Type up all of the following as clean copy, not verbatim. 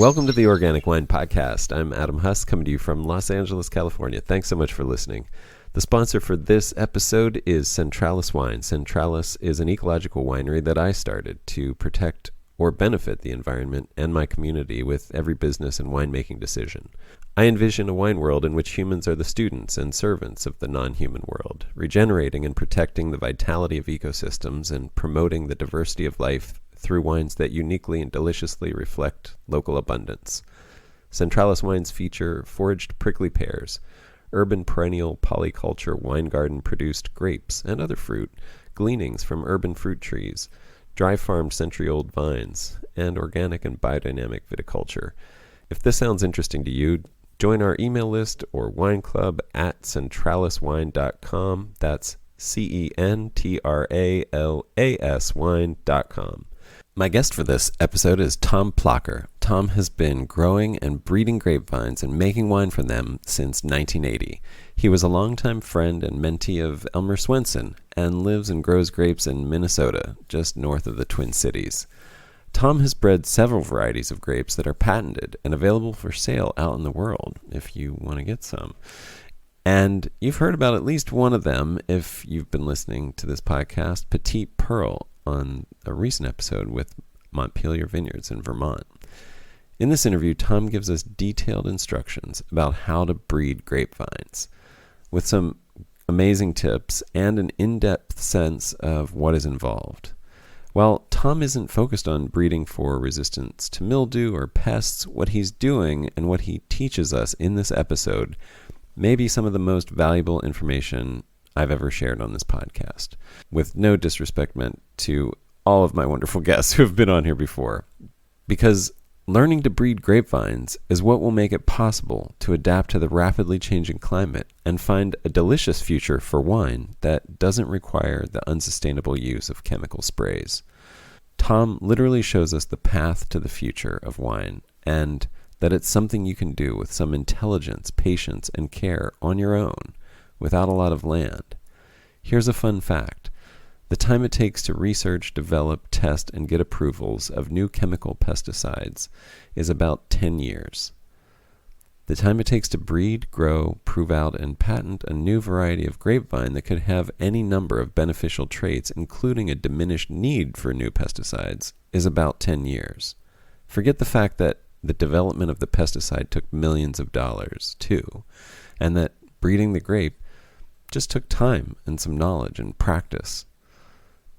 Welcome to the Organic Wine Podcast. I'm Adam Huss, coming to you from Los Angeles, California. Thanks so much for listening. The sponsor for this episode is Centralis Wine. Centralis is an ecological winery that I started to protect or benefit the environment and my community with every business and winemaking decision. I envision a wine world in which humans are the students and servants of the non-human world, regenerating and protecting the vitality of ecosystems and promoting the diversity of life through wines that uniquely and deliciously reflect local abundance. Centralis wines feature foraged prickly pears, urban perennial polyculture wine garden produced grapes and other fruit, gleanings from urban fruit trees, dry farmed century-old vines, and organic and biodynamic viticulture. If this sounds interesting to you, join our email list or wine club at centraliswine.com. That's CENTRALAS wine.com. My guest for this episode is Tom Plocher. Tom has been growing and breeding grapevines and making wine from them since 1980. He was a longtime friend and mentee of Elmer Swenson and lives and grows grapes in Minnesota, just north of the Twin Cities. Tom has bred several varieties of grapes that are patented and available for sale out in the world if you want to get some. And you've heard about at least one of them if you've been listening to this podcast, Petite Pearl, on a recent episode with Montpellier Vineyards in Vermont. In this interview, Tom gives us detailed instructions about how to breed grapevines, with some amazing tips and an in-depth sense of what is involved. While Tom isn't focused on breeding for resistance to mildew or pests, what he's doing and what he teaches us in this episode may be some of the most valuable information I've ever shared on this podcast, with no disrespect meant to all of my wonderful guests who have been on here before, because learning to breed grapevines is what will make it possible to adapt to the rapidly changing climate and find a delicious future for wine that doesn't require the unsustainable use of chemical sprays. Tom literally shows us the path to the future of wine, and that it's something you can do with some intelligence, patience, and care on your own, without a lot of land. Here's a fun fact. The time it takes to research, develop, test, and get approvals of new chemical pesticides is about 10 years. The time it takes to breed, grow, prove out, and patent a new variety of grapevine that could have any number of beneficial traits, including a diminished need for new pesticides, is about 10 years. Forget the fact that the development of the pesticide took millions of dollars, too, and that breeding the grape just took time and some knowledge and practice.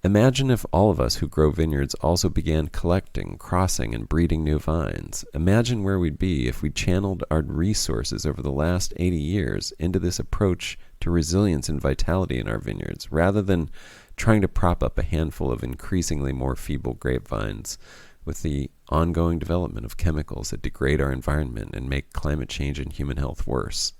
Imagine if all of us who grow vineyards also began collecting, crossing, and breeding new vines. Imagine where we'd be if we channeled our resources over the last 80 years into this approach to resilience and vitality in our vineyards, rather than trying to prop up a handful of increasingly more feeble grapevines with the ongoing development of chemicals that degrade our environment and make climate change and human health worse.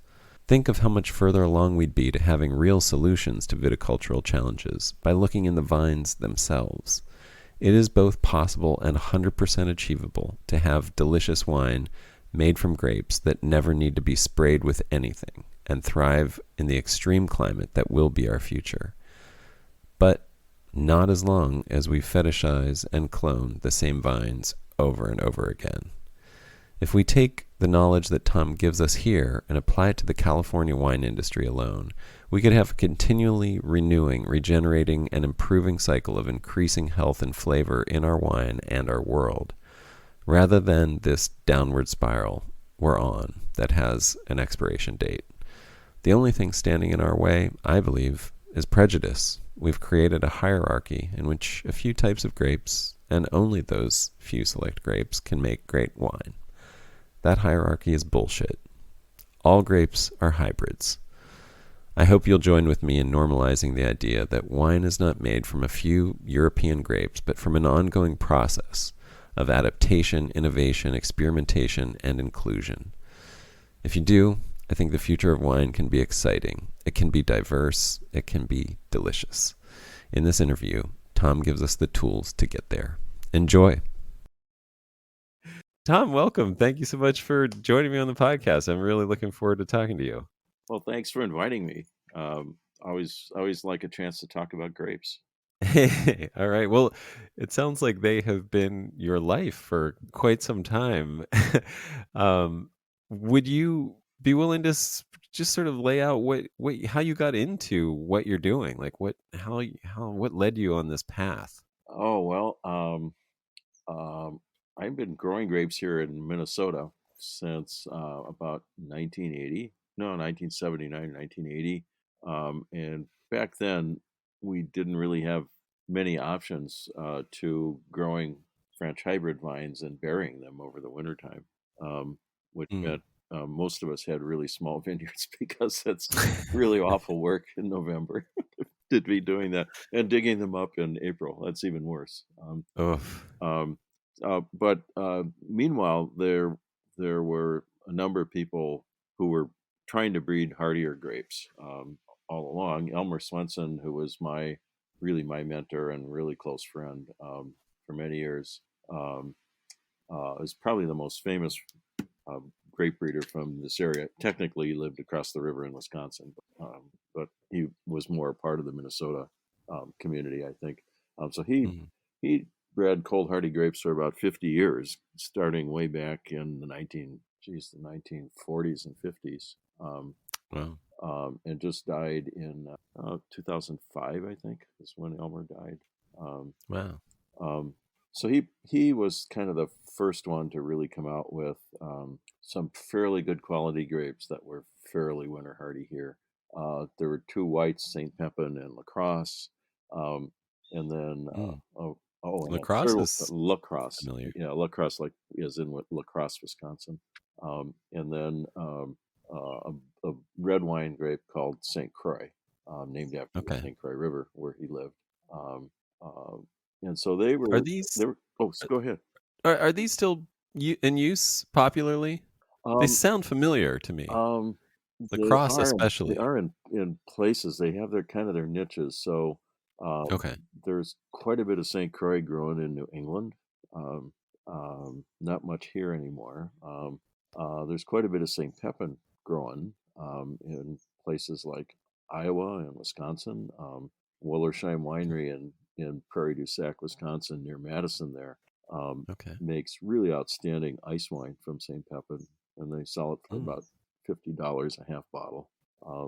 Think of how much further along we'd be to having real solutions to viticultural challenges by looking in the vines themselves. It is both possible and 100% achievable to have delicious wine made from grapes that never need to be sprayed with anything and thrive in the extreme climate that will be our future. But not as long as we fetishize and clone the same vines over and over again. If we take the knowledge that Tom gives us here and apply it to the California wine industry alone, we could have a continually renewing, regenerating, and improving cycle of increasing health and flavor in our wine and our world, rather than this downward spiral we're on that has an expiration date. The only thing standing in our way, I believe, is prejudice. We've created a hierarchy in which a few types of grapes, and only those few select grapes, can make great wine. That hierarchy is bullshit. All grapes are hybrids. I hope you'll join with me in normalizing the idea that wine is not made from a few European grapes, but from an ongoing process of adaptation, innovation, experimentation, and inclusion. If you do, I think the future of wine can be exciting. It can be diverse. It can be delicious. In this interview, Tom gives us the tools to get there. Enjoy. Tom, welcome. Thank you so much for joining me on the podcast. I'm really looking forward to talking to you. Well, thanks for inviting me. I always like a chance to talk about grapes. Hey, all right. Well, it sounds like they have been your life for quite some time. um, would you be willing to just sort of lay out how you got into what you're doing? Like what led you on this path? Oh, well, um, I've been growing grapes here in Minnesota since about 1980. No, 1979, 1980. And back then, we didn't really have many options to growing French hybrid vines and burying them over the wintertime, which Mm. meant most of us had really small vineyards because it's really awful work in November to be doing that and digging them up in April. That's even worse. Oh, Um, but meanwhile, there were a number of people who were trying to breed hardier grapes all along. Elmer Swenson, who was my mentor and really close friend for many years, um, is probably the most famous grape breeder from this area. Technically, he lived across the river in Wisconsin, but he was more part of the Minnesota community, I think. So mm, he bred cold hardy grapes for about 50 years, starting way back in the 1940s and 50s, wow, and just died in 2005, I think, is when Elmer died. Um, wow. um, so he was kind of the first one to really come out with some fairly good quality grapes that were fairly winter hardy here. There were two whites, St. Pepin and Lacrosse, um, and then Mm. and a Lacrosse third is Lacrosse, familiar. yeah, Lacrosse like is in Lacrosse, Wisconsin, and then a red wine grape called St. Croix, named after the Okay. St. Croix River where he lived. Um, uh, and so they Are were these they were. Oh, go ahead. are these still in use popularly? They Um, sound familiar to me. um, Lacrosse they especially. are in places. They have their kind of their niches. So Okay. there's quite a bit of St. Croix growing in New England. Um, not much here anymore. There's quite a bit of St. Pepin growing in places like Iowa and Wisconsin. Wollersheim Winery in Prairie du Sac, Wisconsin, near Madison, there um, Okay. makes really outstanding ice wine from St. Pepin, and they sell it for Mm. about $50 a half bottle.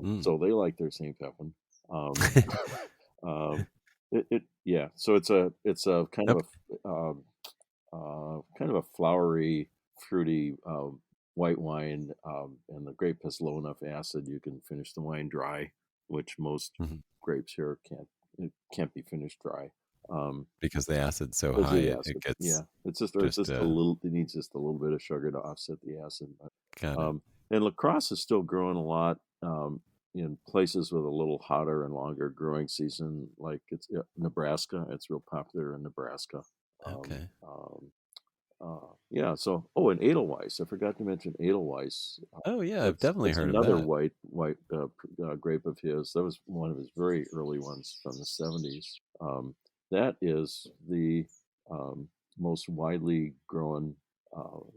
Mm. So they like their St. Pepin. Um, um, yeah. So it's a Okay. kind of a flowery, fruity white wine, and the grape has low enough acid you can finish the wine dry, which most Mhm. grapes here can't. It can't be finished dry. Um, Because the acid's so because high, of the it acid. gets Yeah, it's just, just a little. It needs just a little bit of sugar to offset the acid. But, got it. and lacrosse is still growing a lot in places with a little hotter and longer growing season, like it's Nebraska. It's real popular in Nebraska. Um, Okay. um, yeah. So, and Edelweiss. I forgot to mention Edelweiss. Oh, yeah, I've That's definitely that's heard of another that. white grape of his. That was one of his very early ones from the 70s. That is the um, most widely grown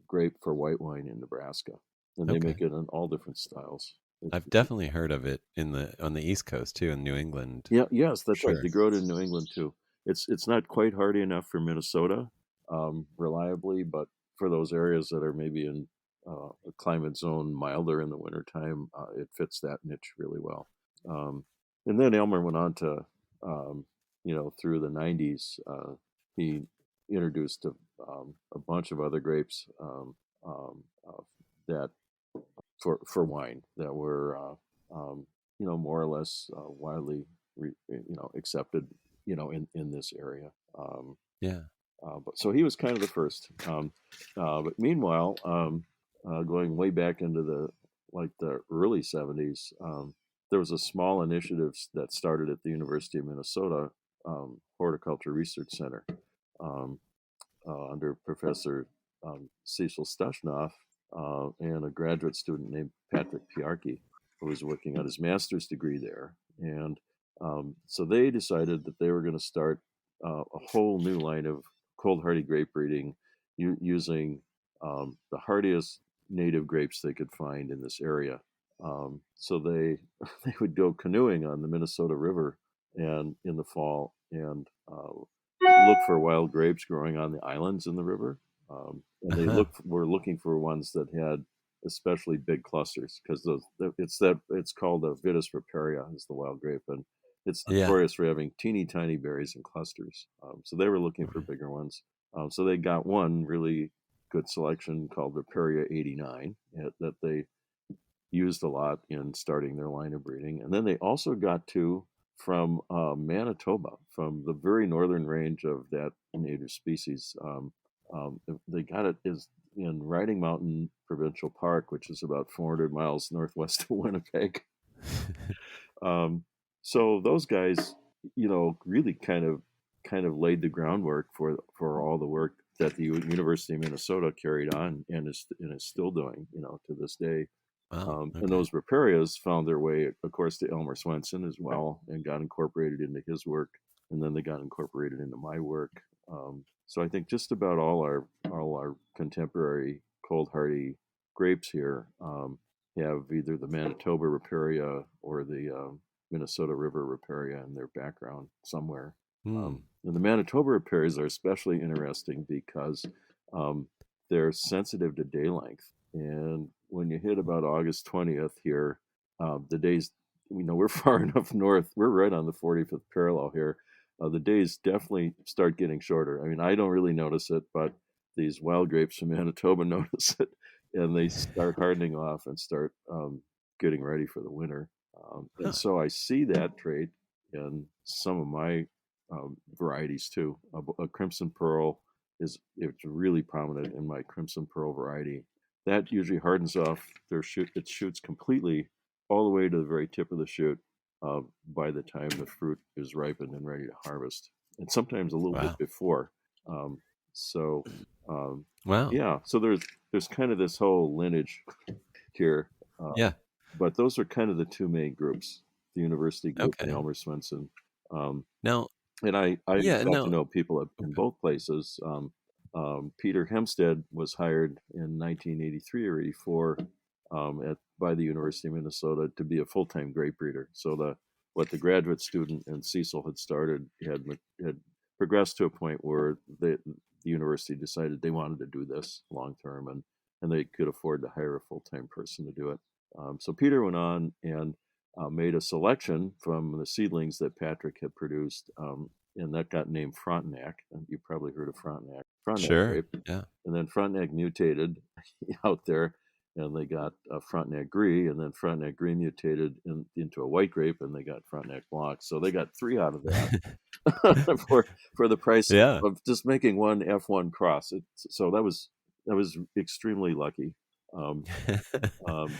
grape for white wine in Nebraska, and they make Okay. it in all different styles. I've definitely heard of it on the East Coast too, in New England, Yeah, yes, for that's right. sure. They grow it in New England too. It's not quite hardy enough for Minnesota, reliably, but for those areas that are maybe in a climate zone milder in the wintertime, it fits that niche really well. Um, and then Elmer went on to, um, through the 90s, he introduced a bunch of other grapes that for wine that were more or less widely accepted in this area. Yeah. But so he was kind of the first. But meanwhile, going way back into the early 70s, there was a small initiative that started at the University of Minnesota Horticulture Research Center. Um, Under Professor Cecil Stushnoff and a graduate student named Patrick Piarki, who was working on his master's degree there. And so they decided that they were going to start a whole new line of cold hardy grape breeding using the hardiest native grapes they could find in this area. So they they would go canoeing on the Minnesota River and in the fall, and look for wild grapes growing on the islands in the river. And they Uh-huh. were looking for ones that had especially big clusters, because it's called a Vitis riparia is the wild grape, and it's Yeah. notorious for having teeny tiny berries in clusters. So they were looking for Right. bigger ones. So they got one really good selection called Riparia 89 that they used a lot in starting their line of breeding. And then they also got two from Manitoba, from the very northern range of that native species. They got it is in Riding Mountain Provincial Park, which is about 400 miles northwest of Winnipeg. Um, so those guys, really kind of laid the groundwork for all the work that the University of Minnesota carried on and is still doing, to this day. Wow. And Okay. those riparias found their way, of course, to Elmer Swenson as well, and got incorporated into his work, and then they got incorporated into my work. So I think just about all our contemporary cold hardy grapes here have either the Manitoba riparia or the Minnesota River riparia in their background somewhere. Hmm. And the Manitoba riparias are especially interesting because um, they're sensitive to day length. And when you hit about August 20th here, the days, we're far enough north. We're right on the 45th parallel here. The days definitely start getting shorter. I mean, I don't really notice it, but these wild grapes from Manitoba notice it, and they start hardening off and start getting ready for the winter. And Huh. so I see that trait in some of my varieties too. A Crimson Pearl it's really prominent in my Crimson Pearl variety. That usually hardens off their shoot. It shoots completely all the way to the very tip of the shoot by the time the fruit is ripened and ready to harvest, and sometimes a little bit Wow. before. Um, so um, Wow. yeah, so there's kind of this whole lineage here, Yeah. but those are kind of the two main groups: the university group and Okay. Elmer Swenson. Um, Now, and I yeah, got to no. know people in Okay. both places. Peter Hempstead was hired in 1983 or 84 by the University of Minnesota to be a full-time grape breeder. So what the graduate student and Cecil had started had progressed to a point where the university decided they wanted to do this long term, and they could afford to hire a full-time person to do it. So Peter went on and made a selection from the seedlings that Patrick had produced, and that got named Frontenac. And you probably heard of Frontenac Sure. grape. Yeah. And then Frontenac mutated out there, and they got Frontenac Gris, and then Frontenac Gris mutated into a white grape, and they got Frontenac Blanc. So they got three out of that for the price Yeah. of just making one F1 cross. So that was extremely lucky. Um,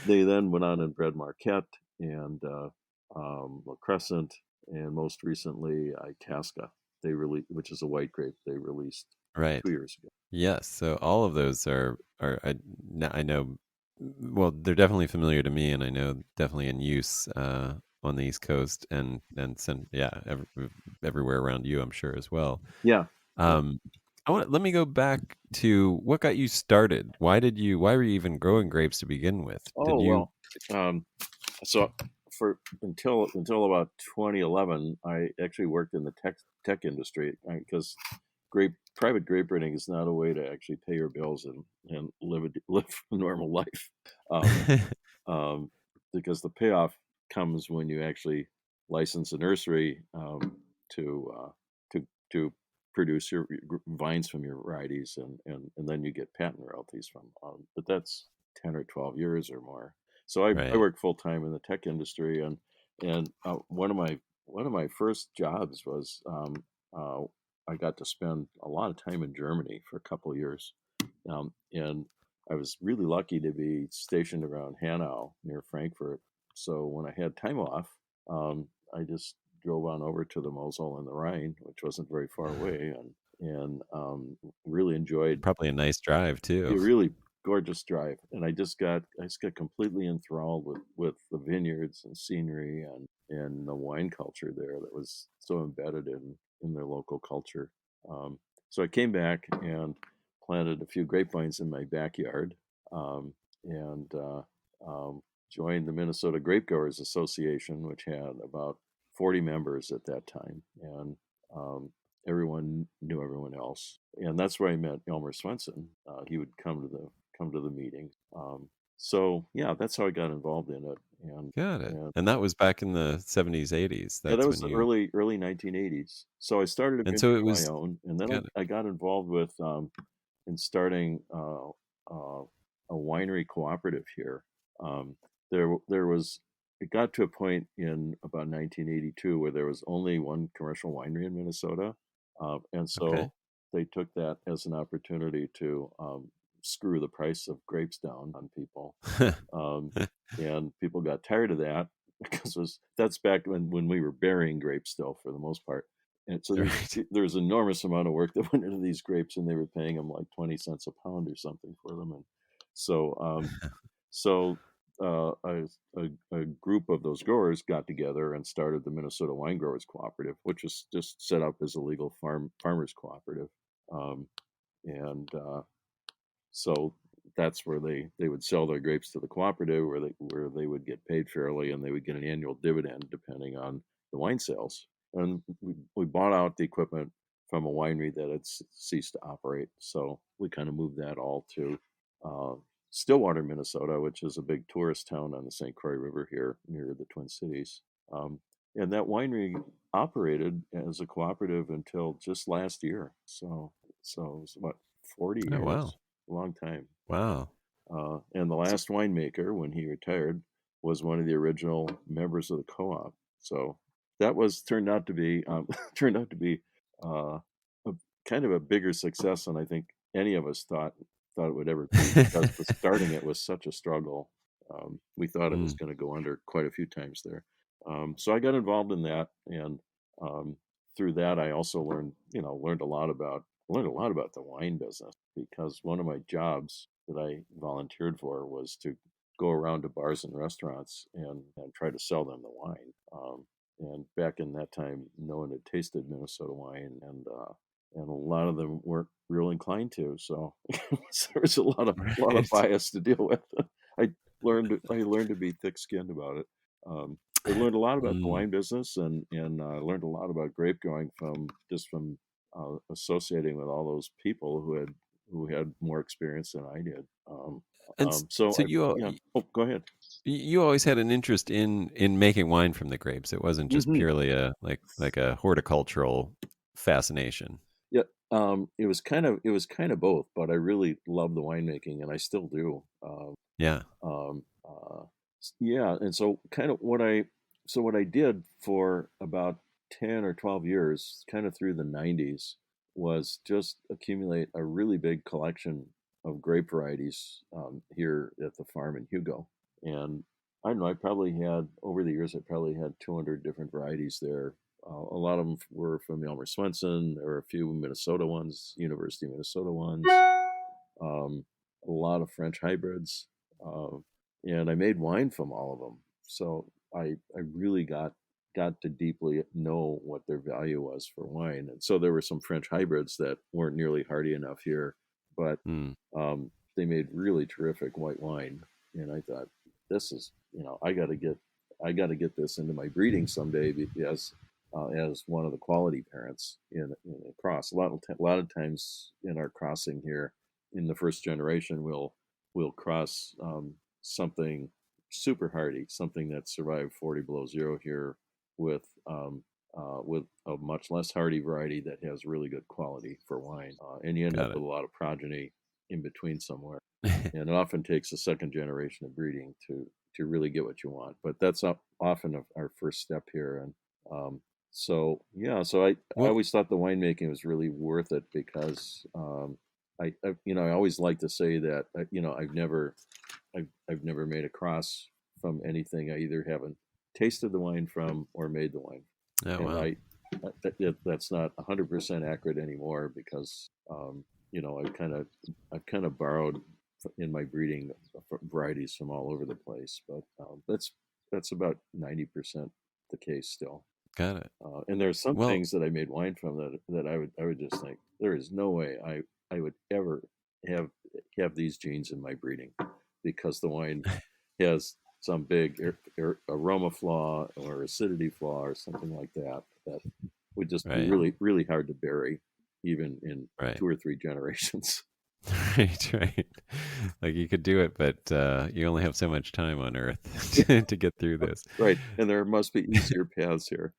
they then went on and bred Marquette and La Crescent, and most recently Itasca. Which is a white grape they released Right. 2 years ago. Yes. So all of those are I know. Well, they're definitely familiar to me, and I know definitely in use on the East Coast yeah, everywhere around you, I'm sure as well. Yeah, yeah. Um, let me go back to what got you started. Why were you even growing grapes to begin with? Oh Did you? well. Um, so for until about 2011, I actually worked in the tech industry because private grape breeding is not a way to actually pay your bills and live a normal life. Um, um, because the payoff comes when you actually license a nursery to to produce your vines from your varieties, and then you get patent royalties from. But that's 10 or 12 years or more. So I Right. work full time in the tech industry, and one of my first jobs was uh, I got to spend a lot of time in Germany for a couple of years, and I was really lucky to be stationed around Hanau near Frankfurt. So when I had time off, I just drove on over to the Mosel and the Rhine, which wasn't very far away, and really enjoyed Probably a nice drive too. a really gorgeous drive. And I just got completely enthralled with the vineyards and scenery and the wine culture there that was so embedded in their local culture. So I came back and planted a few grapevines in my backyard, and joined the Minnesota Grape Growers Association, which had about 40 members at that time, and um, everyone knew everyone else, and that's where I met Elmer Swenson. He would come to the meetings. So yeah, that's how I got involved in it, Got it. and And that was back in the 70s, 80s. yeah, that That's was when the you, early 1980s. So I started and so eventually it on my was, own, and then got it. I got involved with in starting a winery cooperative here. Um, there was it got to a point in about 1982 where there was only one commercial winery in Minnesota, and Okay. so they took that as an opportunity to screw the price of grapes down on people, um, and people got tired of that because that's back when we were burying grapes still for the most part, and so Right. there's enormous amount of work that went into these grapes, and they were paying them like 20 cents a pound or something for them, and so so a group of those growers got together and started the Minnesota Wine Growers Cooperative, which was just set up as a legal farmers cooperative, um, and so that's where they would sell their grapes to the cooperative, where they would get paid fairly, and they would get an annual dividend depending on the wine sales. And we bought out the equipment from a winery that had ceased to operate, so we kind of moved that all to uh, Stillwater, Minnesota, which is a big tourist town on the St. Croix River here near the Twin Cities. Um, and that winery operated as a cooperative until just last year. So it was about 40 Oh, years, wow. a long time. Wow. And the So, last winemaker, when he retired, was one of the original members of the co-op. So that was turned out to be turned out to be uh, a, kind of a bigger success than I think any of us thought it would ever be, because the starting it was such a struggle. We thought it was mm, going to go under quite a few times there. So I got involved in that, and um, through that I also learned a lot about the wine business, because one of my jobs that I volunteered for was to go around to bars and restaurants and try to sell them the wine. And back in that time, no one had tasted Minnesota wine, and a lot of them weren't real inclined to. So there was a lot of right. bias to deal with. I learned to be thick-skinned about it. I learned a lot about the Mm. wine business, and I learned a lot about grape growing from associating with all those people who had more experience than I did. And So so I yeah. Oh, go ahead. you always had an interest in making wine from the grapes. It wasn't just Hmm. purely a like a horticultural fascination. Yeah. It was kind of both, but I really love the winemaking, and I still do. Yeah. Um, yeah, and so what I did for about 10 or 12 years, kind of through the 90s, was just accumulate a really big collection of grape varieties here at the farm in Hugo. And I don't know, I probably had, over the years, I probably had 200 different varieties there. A lot of them were from Elmer Swenson. There were a few Minnesota ones, University of Minnesota ones, um, a lot of French hybrids, uh, and I made wine from all of them. So I really got to deeply know what their value was for wine. And so there were some French hybrids that weren't nearly hardy enough here, but Mm. they made really terrific white wine. And I thought, this is, I got to get this into my breeding someday, as one of the quality parents in a cross. A lot of times in our crossing here, in the first generation, we'll cross something super hardy, something that survived 40 below zero here, with a much less hardy variety that has really good quality for wine, and you end up Got with it. a lot of progeny in between somewhere. And it often takes a second generation of breeding to really get what you want. But that's often our first step here, and so yeah, so I Well, always thought the winemaking was really worth it, because I always like to say that I've never made a cross from anything I either haven't tasted the wine from or made the wine. oh And wow. that's not 100% accurate anymore, because I've kind of borrowed in my breeding varieties from all over the place, but that's about 90% the case still. Got it. And there's some Well, things that I made wine from that I would just think there is no way I would ever have have these genes in my breeding, because the wine has some big aroma flaw or acidity flaw or something like that that would just be Right. really really hard to bury, even in Right. 2 or 3 generations. Right. Right. Like you could do it, but you only have so much time on Earth to get through this. Right, and there must be easier paths here.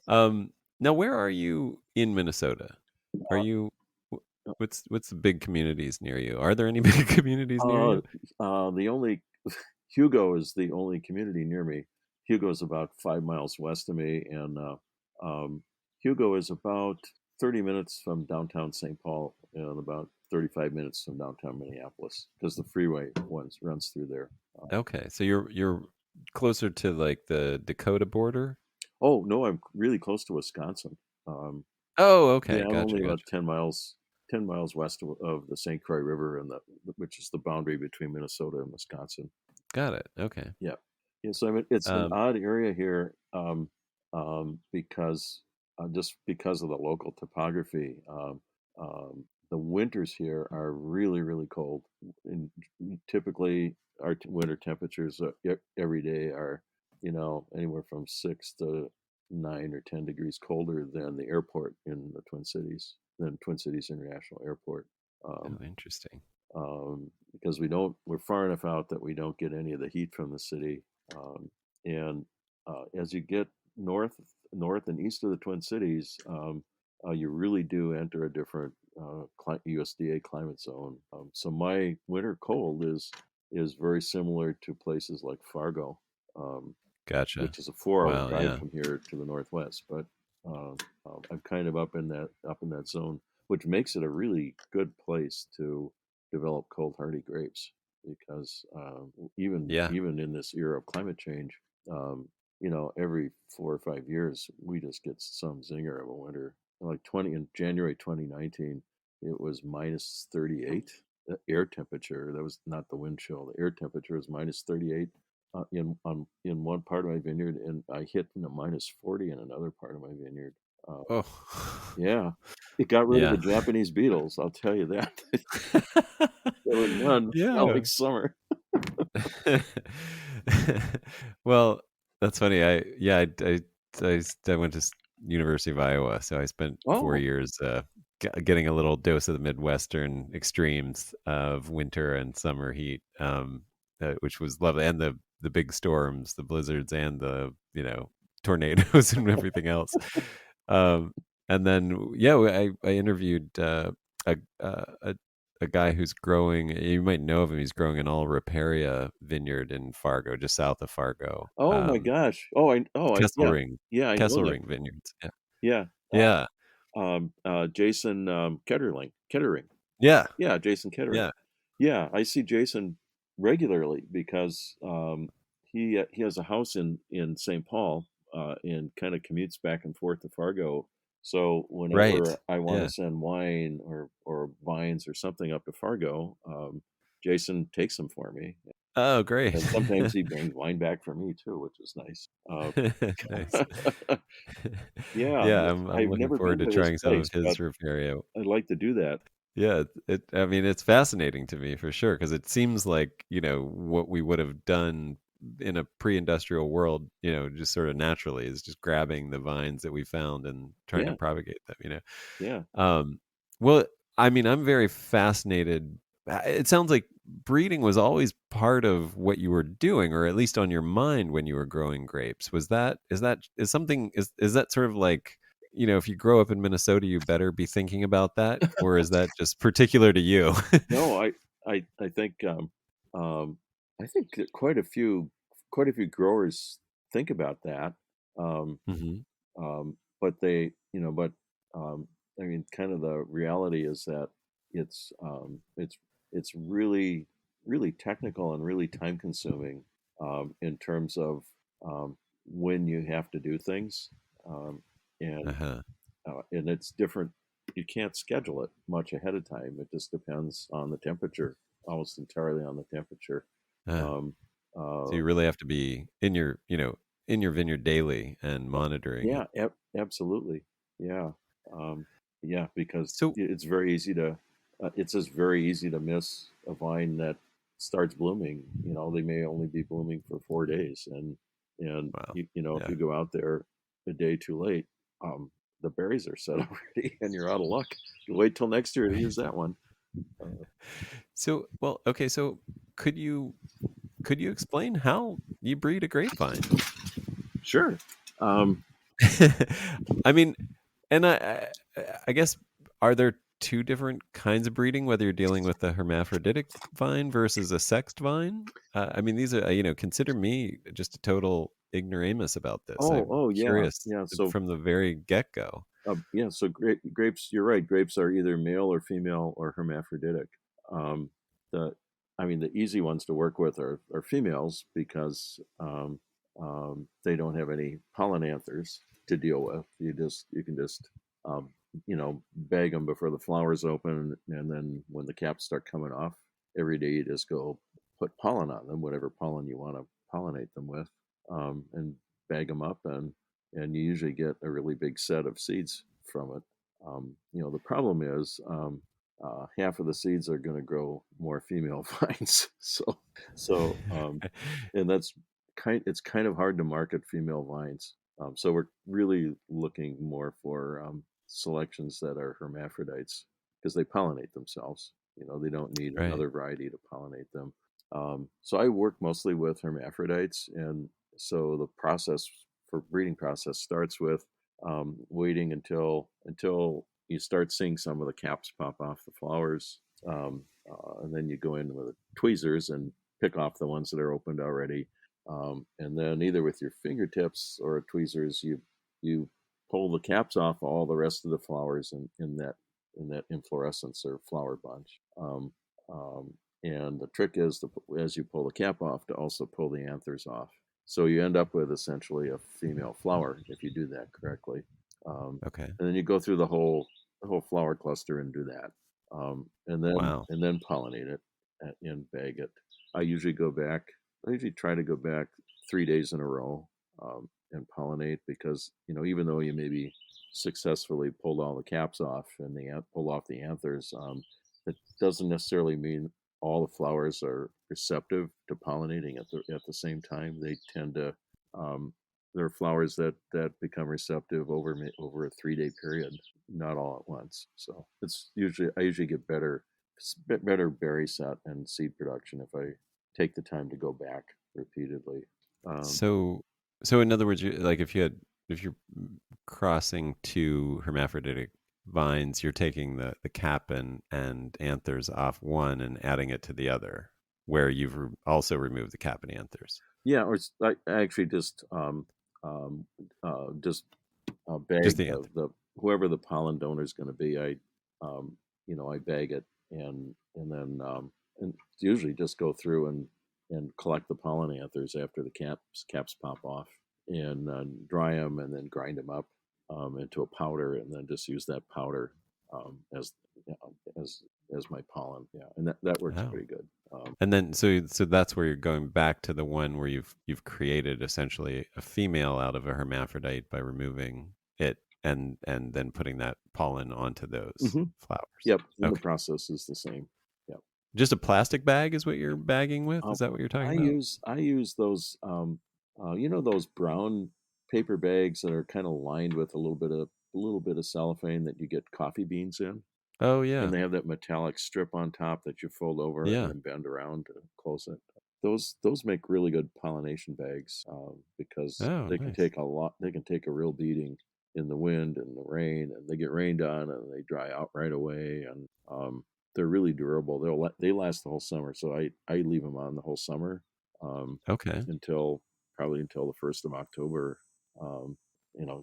um, Now, where are you in Minnesota? Are Uh, you? What's the big communities near you? Are there any big communities near uh, you? the only Hugo is the only community near me. Hugo is about 5 miles west of me, and um, Hugo is about 30 minutes from downtown St. Paul and about 35 minutes from downtown Minneapolis because the freeway runs through there. Okay, so you're closer to like the Dakota border. Oh no, I'm really close to Wisconsin. Um, Oh, okay, yeah, I'm gotcha, only about gotcha. 10 miles west of the St. Croix River, and which is the boundary between Minnesota and Wisconsin. Got it. Okay. Yeah. Yeah. So I mean, it's an Um, odd area here, because just because of the local topography. The winters here are really, really cold. And typically, our winter temperatures every day are, anywhere from 6 to 9 or 10 degrees colder than the airport in the Twin Cities, than Twin Cities International Airport. Um, oh, interesting. because we're far enough out that we don't get any of the heat from the city. And as you get north and east of the Twin Cities, you really do enter a different USDA climate zone. So my winter cold is very similar to places like Fargo, um, Gotcha. which is a 4-hour Wow. drive Yeah. from here to the northwest. But I'm kind of up in that zone, which makes it a really good place to develop cold hardy grapes because even Yeah. even in this era of climate change, every 4 or 5 years we just get some zinger of a winter. Like 20 in January 2019, it was minus 38. The air temperature, that was not the wind chill. The air temperature was minus 38 in one part of my vineyard, and I hit in a minus 40 in another part of my vineyard. Uh, Oh. yeah, it got rid of the Yeah. Japanese beetles. I'll tell you that. There was none. Not Yeah. like summer. Well, that's funny. I went to University of Iowa, so I spent 4 years getting a little dose of the Midwestern extremes of winter and summer heat, which was lovely, and the big storms, the blizzards, and the tornadoes and everything else. Um, and then yeah, I interviewed a, a a guy who's growing. You might know of him. He's growing an all Riparia vineyard in Fargo, just south of Fargo. Oh my gosh. Yeah, Kesselring, yeah, I know them. Kesselring Vineyards. Yeah, Yeah. yeah, Jason Kettering. yeah, Yeah, Jason Kettering. yeah. Yeah, I see Jason regularly because he has a house in St. Paul, and kind of commutes back and forth to Fargo. So Right. whenever I want to Yeah. send wine or vines or something up to Fargo, Jason takes them for me, Oh, great. and sometimes he brings wine back for me too, which is nice. Nice. Yeah, Yeah, I'm I've looking never forward been to to his trying some of place, his but Riparia. I'd like to do that. Yeah, I mean, it's fascinating to me for sure because it seems like, what we would have done in a pre-industrial world, just sort of naturally is just grabbing the vines that we found and trying to Yeah, propagate them. yeah. Um, well, I mean, I'm very fascinated. It sounds like breeding was always part of what you were doing, or at least on your mind when you were growing grapes. Is that sort of like, if you grow up in Minnesota, you better be thinking about that, or is that just particular to you? No, I think um, I think that quite a few growers think about that. Um, Hmm. but um, I mean, kind of the reality is that it's um, it's it's really really technical and really time consuming, in terms of when you have to do things, um, and Uh-huh. and it's different. You can't schedule it much ahead of time. It just depends on the temperature, almost entirely on the temperature. Uh, Um, so uh, you really have to be in your vineyard daily and monitoring it. yeah, absolutely. Yeah, um, yeah, because So it's very easy to. It's just very easy to miss a vine that starts blooming, they may only be blooming for 4 days, and Wow. if Yeah. you go out there a day too late, the berries are set already, and you're out of luck. You wait till next year to use that one. Uh, So, well, okay. So, could you could you explain how you breed a grapevine? sure. Um, I mean, and I guess, are there two different kinds of breeding, whether you're dealing with a hermaphroditic vine versus a sexed vine? I mean, these are, consider me just a total ignoramus about this. I'm oh yeah, curious yeah. So from the very get-go. yeah, so grapes. You're right. Grapes are either male or female or hermaphroditic. Um, the, I mean, the easy ones to work with are females because they don't have any pollen anthers to deal with. You can just um, bag them before the flowers open, and then when the caps start coming off, every day you just go put pollen on them, whatever pollen you want to pollinate them with, and bag them up, and you usually get a really big set of seeds from it. The problem is half of the seeds are going to grow more female vines. So, and it's kind of hard to market female vines. So we're really looking more for selections that are hermaphrodites because they pollinate themselves. They don't need Right. another variety to pollinate them. So I work mostly with hermaphrodites, and so the process for breeding process starts with waiting until you start seeing some of the caps pop off the flowers, and then you go in with tweezers and pick off the ones that are opened already, and then either with your fingertips or tweezers, you pull the caps off all the rest of the flowers in that inflorescence or flower bunch. Um, and the trick is as you pull the cap off, to also pull the anthers off. So you end up with essentially a female flower if you do that correctly. Okay. And then you go through the whole flower cluster and do that, and then Wow. pollinate it and bag it. I usually go back. I usually try to go back 3 days in a row and pollinate because even though you maybe successfully pulled all the caps off and pull off the anthers, it doesn't necessarily mean all the flowers are receptive to pollinating at the same time. They tend to um, there are flowers that become receptive over a 3 day period, not all at once. So I usually get better berry set and seed production if I take the time to go back repeatedly. Um, So, in other words, like if you're crossing two hermaphroditic vines, you're taking the cap and anthers off one and adding it to the other, where you've also removed the cap and anthers. yeah, or I actually um, just Just bag the the, anther. the whoever the pollen donor is going to be. I bag it and then and usually just go through and collect the pollen anthers after the caps pop off and dry them and then grind them up into a powder and then just use that powder as you know, as my pollen. Yeah, and that works Oh. pretty good. And then so that's where you're going back to the one where you've created essentially a female out of a hermaphrodite by removing it and then putting that pollen onto those hmm flowers. Yep, and the Okay. process is the same. Yep. Just a plastic bag is what you're bagging with? Um, Is that what you're talking I about? use I use those those brown paper bags that are kind of lined with a little bit of cellophane that you get coffee beans in, Oh and yeah. they have that metallic strip on top that you fold over and Yeah. then bend around to close it. Those make really good pollination bags because Oh, they can nice. take a lot. They can take a real beating in the wind and the rain, and they get rained on and they dry out right away. And they're really durable. They last the whole summer. So I leave them on the whole summer um, Okay. until probably until the 1st of October. Um,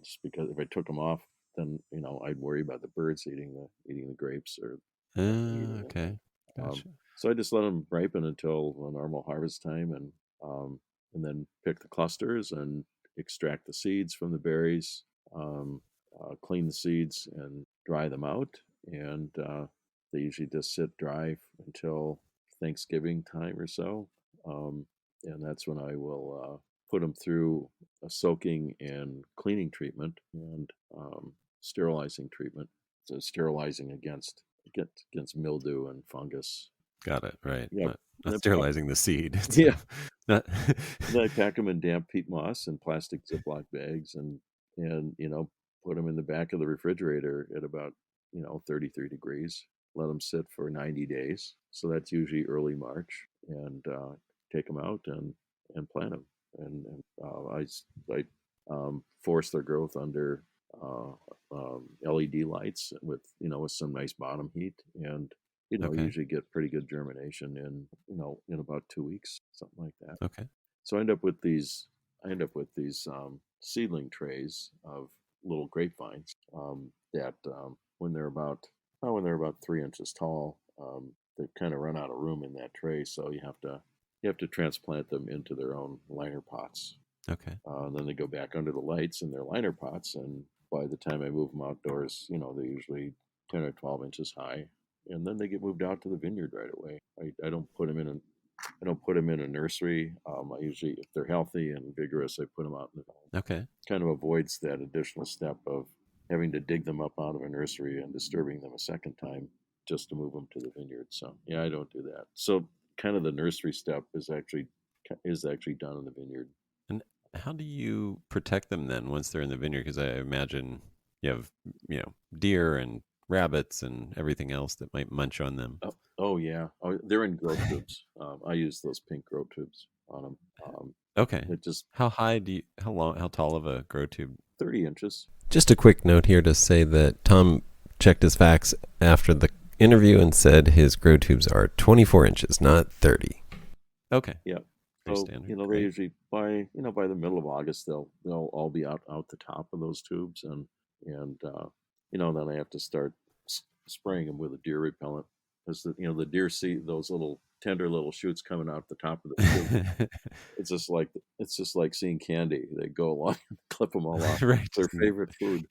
just because if I took them off, then I'd worry about the birds eating the grapes or eating them. Okay. Um, Gotcha. so I just let them ripen until the normal harvest time, um, and then pick the clusters and extract the seeds from the berries, um, clean the seeds and dry them out. And they usually just sit dry until Thanksgiving time or so. Um, and that's when I will put them through a soaking and cleaning treatment and sterilizing treatment. So sterilizing against mildew and fungus. Got it. Right. Yeah, Not then sterilizing the seed. It's yeah. not. Then I pack them in damp peat moss and plastic Ziploc bags, and put them in the back of the refrigerator at about 33 degrees. Let them sit for 90 days. So that's usually early March, and take them out and plant them. I force their growth under uh, LED lights with some nice bottom heat, and Okay. usually get pretty good germination in about 2 weeks, something like that. Okay. So I end up with these seedling trays of little grapevines that when they're about 3 inches tall, they kind of run out of room in that tray. So you have to transplant them into their own liner pots. Okay. And then they go back under the lights in their liner pots, and by the time I move them outdoors, they're usually 10 or 12 inches high, and then they get moved out to the vineyard right away. I don't put them in I don't put them in a nursery. I usually, if they're healthy and vigorous, I put them out in the home. Okay. Kind of avoids that additional step of having to dig them up out of a nursery and disturbing them a second time just to move them to the vineyard. So yeah, I don't do that. So kind of the nursery step is actually done in the vineyard. And how do you protect them then once they're in the vineyard? Because I imagine you have, deer and rabbits and everything else that might munch on them. Oh yeah, they're in grow tubes. I use those pink grow tubes on them. Okay. It just How tall of a grow tube? 30 inches. Just a quick note here to say that Tom checked his facts after the interview and said his grow tubes are 24 inches, not 30. Okay. Yeah. Pretty So standard. they Great. usually by the middle of August they'll all be out the top of those tubes, and then I have to start spraying them with a deer repellent, because the deer see those little tender little shoots coming out the top of the tube. It's just like seeing candy. They go along and clip them all off. Right. It's their favorite food.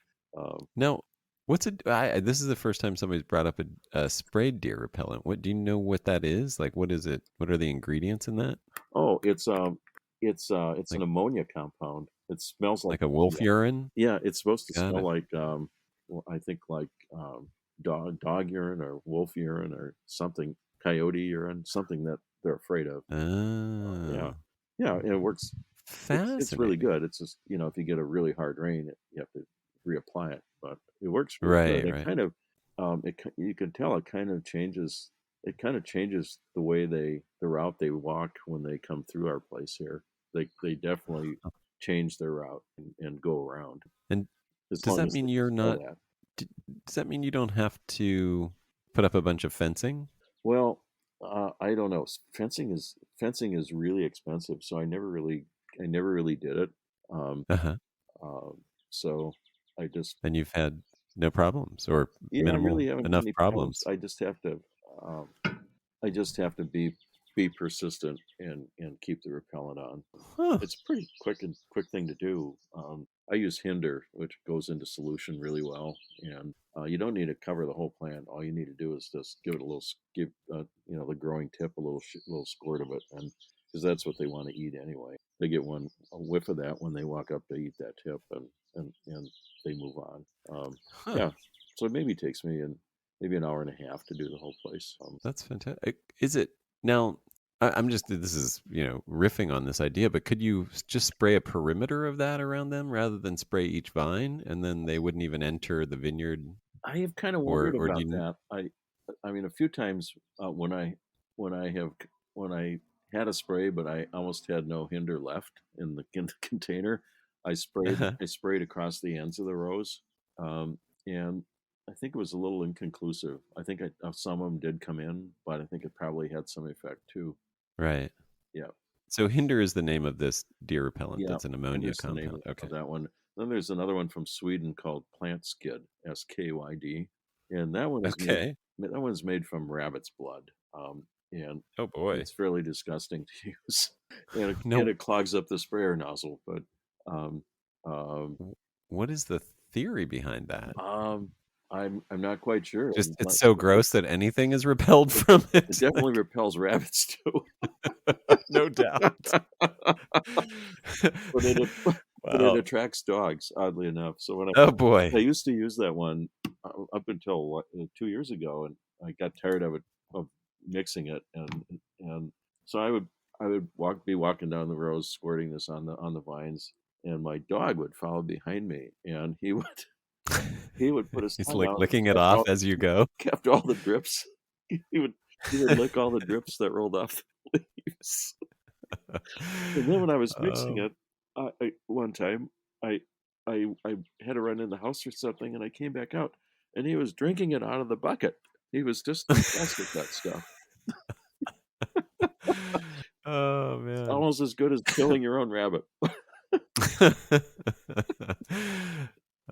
Now, this is the first time somebody's brought up a sprayed deer repellent. What do you know what that is? Like, what is it? What are the ingredients in that? Oh, it's Like an ammonia compound. It smells like a wolf urine? Yeah, it's supposed to Got smell it. like well, I think like dog urine or wolf urine or something, coyote urine, something that they're afraid of. Yeah, Oh, yeah, and it works. It's really fascinating. good. It's just if you get a really hard rain, you have to reapply it, but it works really good. Right, It right. kind of you can tell it kind of changes. It kind of changes the way the route they walk when they come through our place here. They definitely change their route and go around, And as does long that as they mean can you're smell not? that. Does that mean you don't have to put up a bunch of fencing? Well, I don't know. Fencing is really expensive, so I never really did it. Um, Uh huh. uh, so I just And you've had no problems or I minimal really haven't had enough any problems. problems. Um, I just have to be persistent and keep the repellent on. Huh. It's pretty quick thing to do. I use Hinder, which goes into solution really well, and you don't need to cover the whole plant. All you need to do is just give it a little give the growing tip a little squirt of it, and because that's what they want to eat anyway. They get a whiff of that when they walk up to eat that tip, and they move on. Huh. Yeah, so it maybe takes me maybe an hour and a half to do the whole place. That's fantastic. Is it now? I'm just this is riffing on this idea, but could you just spray a perimeter of that around them rather than spray each vine, and then they wouldn't even enter the vineyard? I have kind of Or wondered or do about you? that. I mean, a few times when I have when I had a spray, but I almost had no hinder left in the container. I sprayed across the ends of the rows, and I think it was a little inconclusive. I think some of them did come in, but I think it probably had some effect too. Right. Yeah, So Hinder is the name of this deer repellent. yeah, That's an and ammonia there's the name compound. Okay. of that one. Then there's another one from Sweden called Plant Skid, SKYD, and Okay. that one's made from rabbit's blood, and Oh boy. it's fairly disgusting to use, and No. it clogs up the sprayer nozzle. But um, um, What is the theory behind that? um, I'm not quite sure. Just it's so gross that anything is repelled from It it. definitely Like, repels rabbits too. no doubt. but it but it Wow. attracts dogs, oddly enough. So Oh I boy. used to use that one up until 2 years ago, and I got tired of it, of mixing it, and so I would be walking down the road squirting this on the vines, and my dog would follow behind me, and he would put his He's tongue like out and licking it off as you go. kept all the drips. He would he would lick all the drips that rolled off the leaves. And then when I was mixing Oh, it, one time I I had to run in the house or something, and I came back out, and he was drinking it out of the bucket. He was just obsessed with that stuff. oh It's man. almost as good as killing your own rabbit.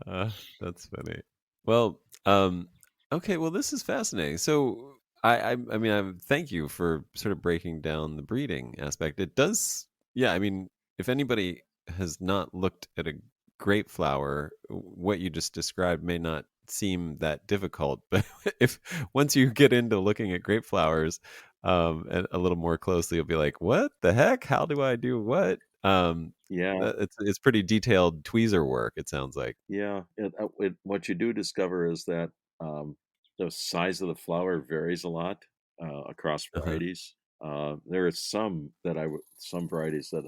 uh, that's funny. Well, okay. Well, this is fascinating. So, I mean, thank you for sort of breaking down the breeding aspect. It does, yeah. I mean, if anybody has not looked at a grape flower, what you just described may not seem that difficult. But if once you get into looking at grape flowers, and a little more closely, you'll be like, "What the heck? How do I do what?" Yeah, It's pretty detailed tweezer work, it sounds like. yeah. What you do discover is that um, the size of the flower varies a lot across Uh-huh. varieties. There are some varieties that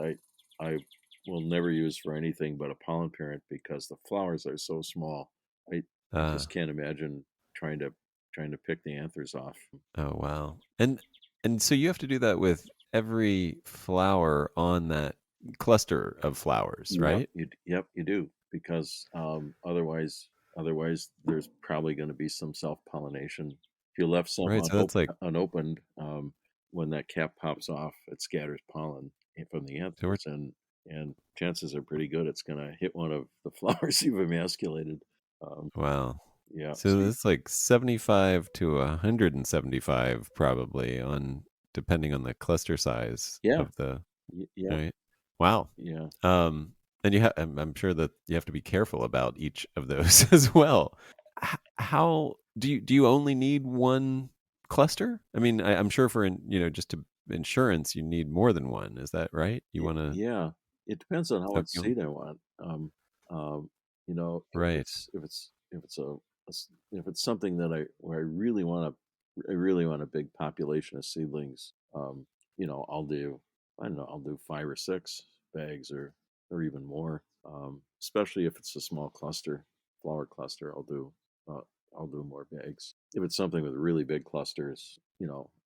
I will never use for anything but a pollen parent because the flowers are so small. I Uh, just can't imagine trying to trying to pick the anthers off. oh, wow. And so you have to do that with every flower on that cluster of flowers, Yep, right? you do because otherwise there's probably going to be some self pollination. If you left some Right, so that's like unopened, when that cap pops off, it scatters pollen from the so we're anthers, and chances are pretty good it's going to hit one of the flowers you've emasculated. Um, wow. yeah, So it's like 75 to 175 probably on depending on the cluster size yeah, of the yeah, right? Wow. yeah. And I'm sure that you have to be careful about each of those as well. How do you only need one cluster? I mean, I'm sure for just to insurance, you need more than one. Is that right? You want to, Yeah, it depends on how much you, seed I want. Um, if right? if it's something that where I really want a big population of seedlings. I'll do 5 or 6 bags or even more. Especially if it's a small flower cluster, uh, I'll do more bags. If it's something with really big clusters,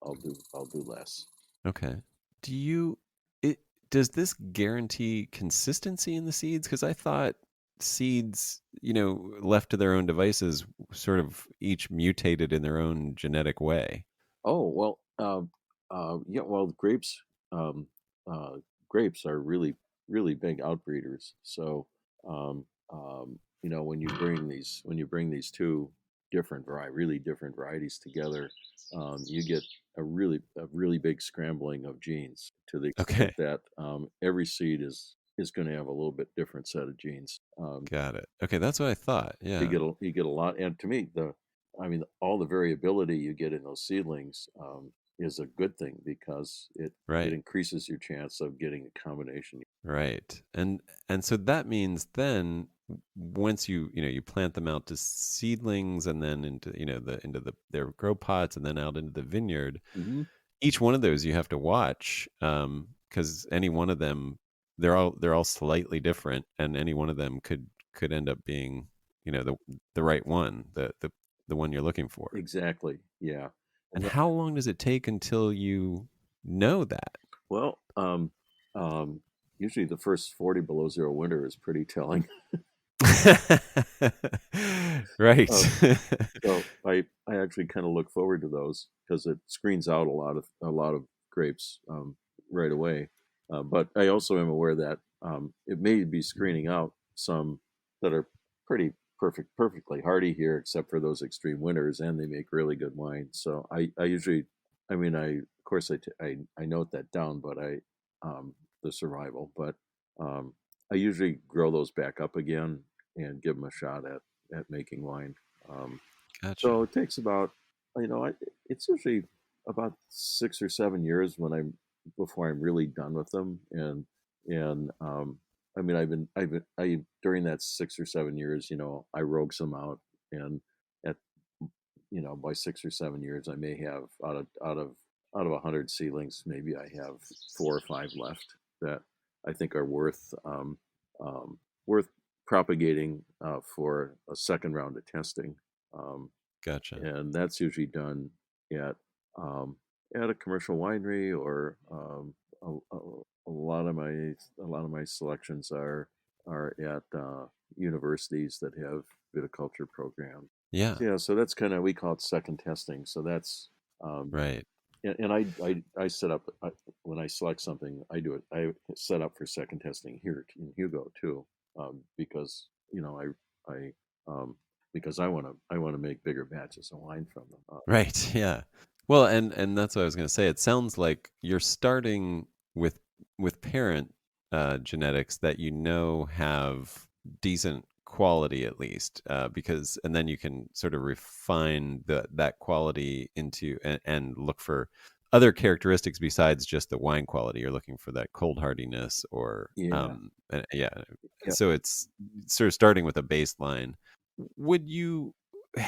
I'll do less. Okay. Do you it does this guarantee consistency in the seeds? Because I thought seeds, left to their own devices, sort of each mutated in their own genetic way. Oh, well, yeah, well, um, uh, grapes are really, really big outbreeders. So, when you bring these two really different varieties together, you get a really big scrambling of genes to the extent Okay. that every seed is going to have a little bit different set of genes. Got it. Okay, that's what I thought. Yeah. You get a lot, and to me, all the variability you get in those seedlings is a good thing because it Right. increases your chance of getting a combination. Right. And so that means then once you plant them out to seedlings and then into their grow pots and then out into the vineyard, Hmm. each one of those you have to watch because any one of them they're all slightly different and any one of them could end up being the right one, the one you're looking for. Exactly. Yeah. And And how long does it take until you know that? well, um, usually the first 40 below zero winter is pretty telling. Right. Um, so I actually kind of look forward to those because it screens out a lot of grapes right away. But I also am aware that it may be screening out some that are perfectly hardy here, except for those extreme winters, and they make really good wine. So I usually, I mean, of course I note that down, but the survival, but I usually grow those back up again and give them a shot at making wine. Um, so Gotcha. it takes about, it's usually about 6 or 7 years before I'm really done with them. And I during that 6 or 7 years, I rogue some out, and at, by 6 or 7 years, I may have out of out of 100 seedlings, maybe I have 4 or 5 left that I think are um, worth propagating for a second round of testing. Um, Gotcha. and that's usually done at um, at a commercial winery, or a lot of my selections are at universities that have viticulture programs. Yeah. So, yeah, so that's kind of, we call it second testing. So that's um, Right. and I set up, when I select something, I set up for second testing here in Hugo too, because I um, because I want to make bigger batches of wine from them. Right. Yeah. Well, and that's what I was going to say. It sounds like you're starting with parent genetics that have decent quality at least, because and then you can sort of refine that quality into and look for other characteristics besides just the wine quality. You're looking for that cold hardiness or Yeah, yeah. yeah. So it's sort of starting with a baseline. Would you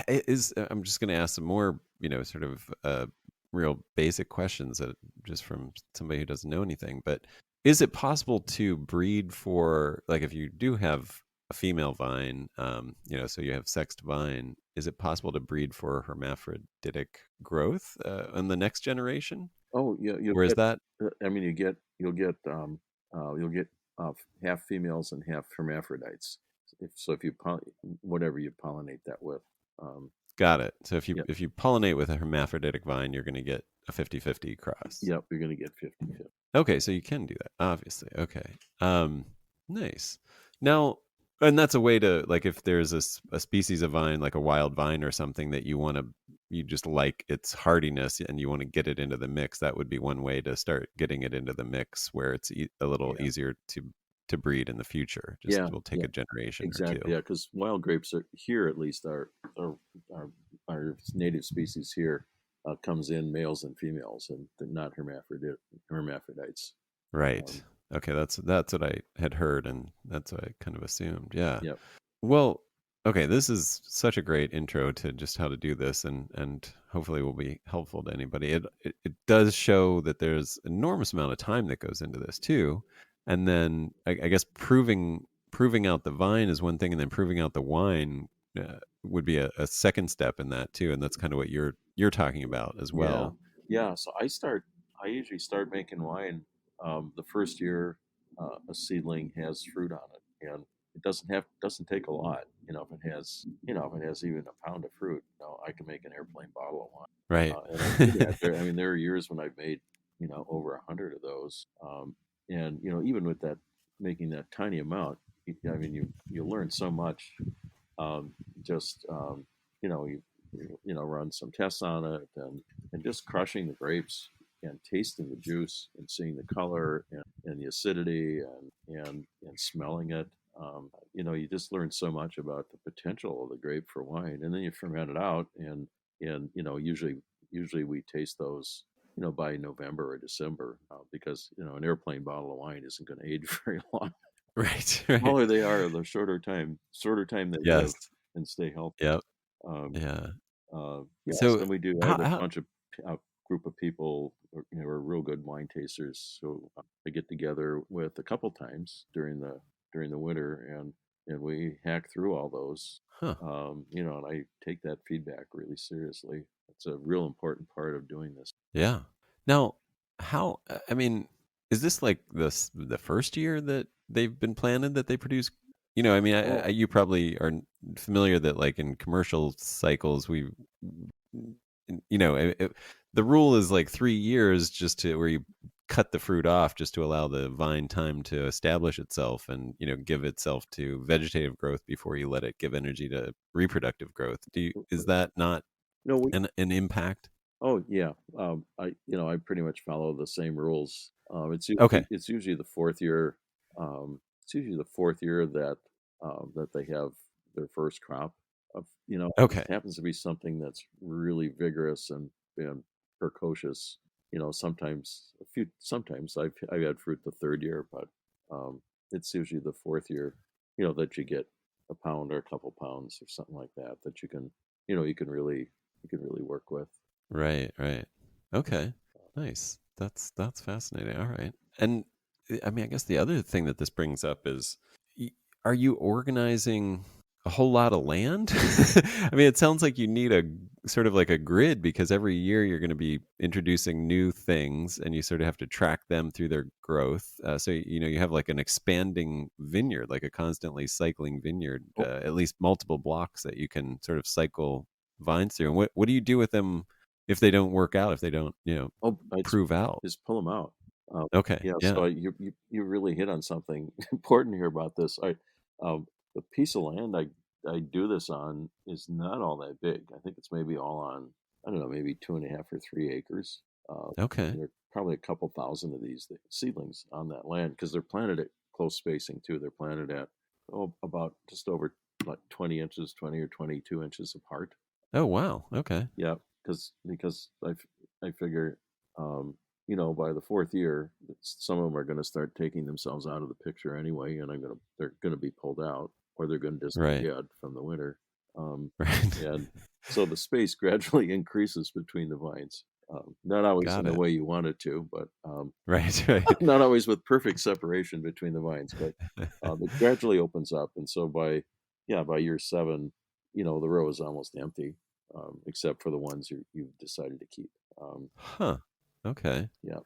is I'm just going to ask some more, sort of real basic questions that just from somebody who doesn't know anything. But is it possible to breed for, like, if you do have a female vine, so you have sexed vine, is it possible to breed for hermaphroditic growth in the next generation, Oh, yeah. You'll or is get. that I mean, you'll get half females and half hermaphrodites. If you whatever you pollinate that with. Um, got it? So if you yeah, pollinate with a hermaphroditic vine, you're going to get a 50-50 cross. yep. You're gonna get 50/50. Okay, so you can do that, obviously. Okay. Nice. Now, and that's a way to, like, if there's a species of vine, like a wild vine or something that you just like its hardiness and you want to get it into the mix, that would be one way to start getting it into the mix where it's a little Yeah, easier to breed in the future. Just yeah, will take yeah. a generation or two. Exactly. Yeah, because wild grapes are here, at least are our native species here, comes in males and females, and they're not hermaphrodites. Right. Um, Okay, that's what I had heard, and that's what I kind of assumed. Yeah. yep. Well, okay, this is such a great intro to just how to do this, and hopefully will be helpful to anybody. It does show that there's enormous amount of time that goes into this too, and then I guess proving out the vine is one thing, and then proving out the wine would be a second step in that too, and that's kind of what you're talking about as Yeah, well. yeah. So I usually start making wine the first year a seedling has fruit on it, and it doesn't take a lot. If it has even a pound of fruit, I can make an airplane bottle of wine. Right. And I do that. I mean, there are years when I've made over 100 of those, and even with that, making that tiny amount, I mean, you learn so much. Um, just you know you, run some tests on it, and just crushing the grapes and tasting the juice and seeing the color and the acidity and smelling it. You just learn so much about the potential of the grape for wine, and then you ferment it out, and usually we taste those by November or December, because an airplane bottle of wine isn't going to age very long. Right. The Right. smaller they are, the shorter time they live Yes. and stay healthy. Yep. Um, Yeah. yes, So and I have how a how bunch of a group of people who are real good wine tasters. So I get together with a couple times during the winter, and we hack through all those. huh. And I take that feedback really seriously. It's a real important part of doing this. Yeah. Now, how I mean, is this like the first year that they've been planted that they produce? I mean, Oh, you probably are familiar that, like, in commercial cycles, the rule is like 3 years, just to where you cut the fruit off just to allow the vine time to establish itself and give itself to vegetative growth before you let it give energy to reproductive growth. Is that not no, an impact? Oh yeah, I pretty much follow the same rules. Okay. It's usually the fourth year. It's usually the fourth year that they have their first crop of. It Okay. happens to be something that's really vigorous and precocious. Sometimes I've had fruit the third year, but it's usually the fourth year. That you get a pound or a couple pounds or something like that you can really work with. Right, right. Okay. Nice. That's fascinating. All right. And I mean, I guess the other thing that this brings up is, y- are you organizing a whole lot of land? I mean, it sounds like you need a sort of like a grid, because every year you're going to be introducing new things and you sort of have to track them through their growth. So, you have like an expanding vineyard, like a constantly cycling vineyard, Oh, at least multiple blocks that you can sort of cycle vines through. And what do you do with them if they don't work out, if they don't, I prove out? just pull them out. Okay. Yeah, Yeah. so you really hit on something important here about this. The piece of land I do this on is not all that big. I think it's maybe all on, I don't know, maybe 2.5 or 3 acres. Okay. And there are probably a couple thousand of these seedlings on that land because they're planted at close spacing too. They're planted at about just over like 20 inches, 20 or 22 inches apart. Oh, wow. Okay. Yeah, because I figure, um, by the fourth year, some of them are going to start taking themselves out of the picture anyway, and they're gonna be pulled out, or they're going to just be Right. dead from the winter. Um, Right. and so the space gradually increases between the vines. Not always in Got the it. way you want it to, but Right. Right. not always with perfect separation between the vines, but it gradually opens up, and so by year seven, the row is almost empty, except for the ones you've decided to keep. Huh. Okay. Yeah,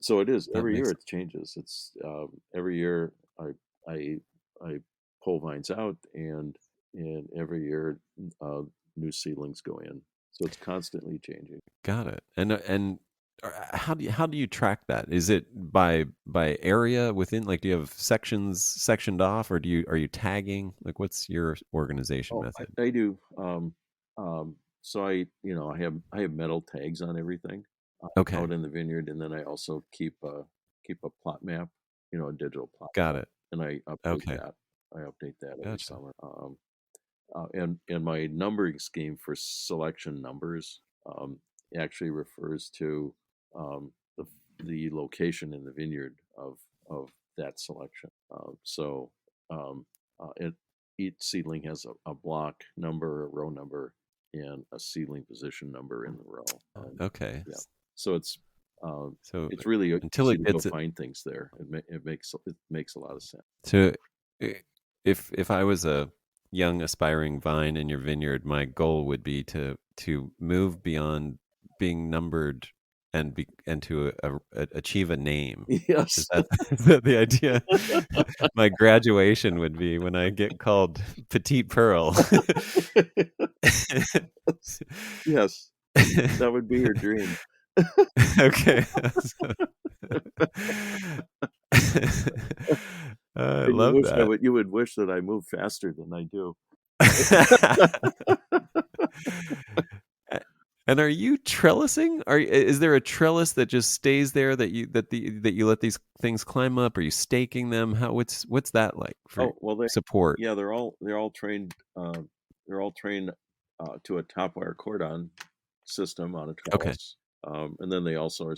so it is That every year makes it changes. It's every year I I pull vines out, and every year uh, new seedlings go in, so it's constantly changing. got it. And how do you track that? Is it by area within, like, do you have sections sectioned off, or are you tagging? Like, what's your organization Oh, method? I do. So I have metal tags on everything Okay. out in the vineyard, and then I also keep a plot map, a digital plot Got map, it. and I update Okay. that. I update that every Gotcha. summer. And my numbering scheme for selection numbers actually refers to the location in the vineyard of that selection. So um, it each seedling has a block number, a row number, and a seedling position number in the row. Okay. Yeah, so um, So it's really until easy it to go gets find things there. It makes a lot of sense. So, if I was a young aspiring vine in your vineyard, my goal would be to move beyond being numbered and to achieve a name. Is Yes. that is that the idea? My graduation would be when I get called Petite Pearl. Yes, that would be your dream. Okay. I And love that. you would wish that I moved faster than I do. A and are you trellising? Is there a trellis that just stays there that you let these things climb up? Are you staking them? What's that like for Oh, well, support? yeah, they're all trained, to a top wire cordon system on a Okay, trellis. And then they also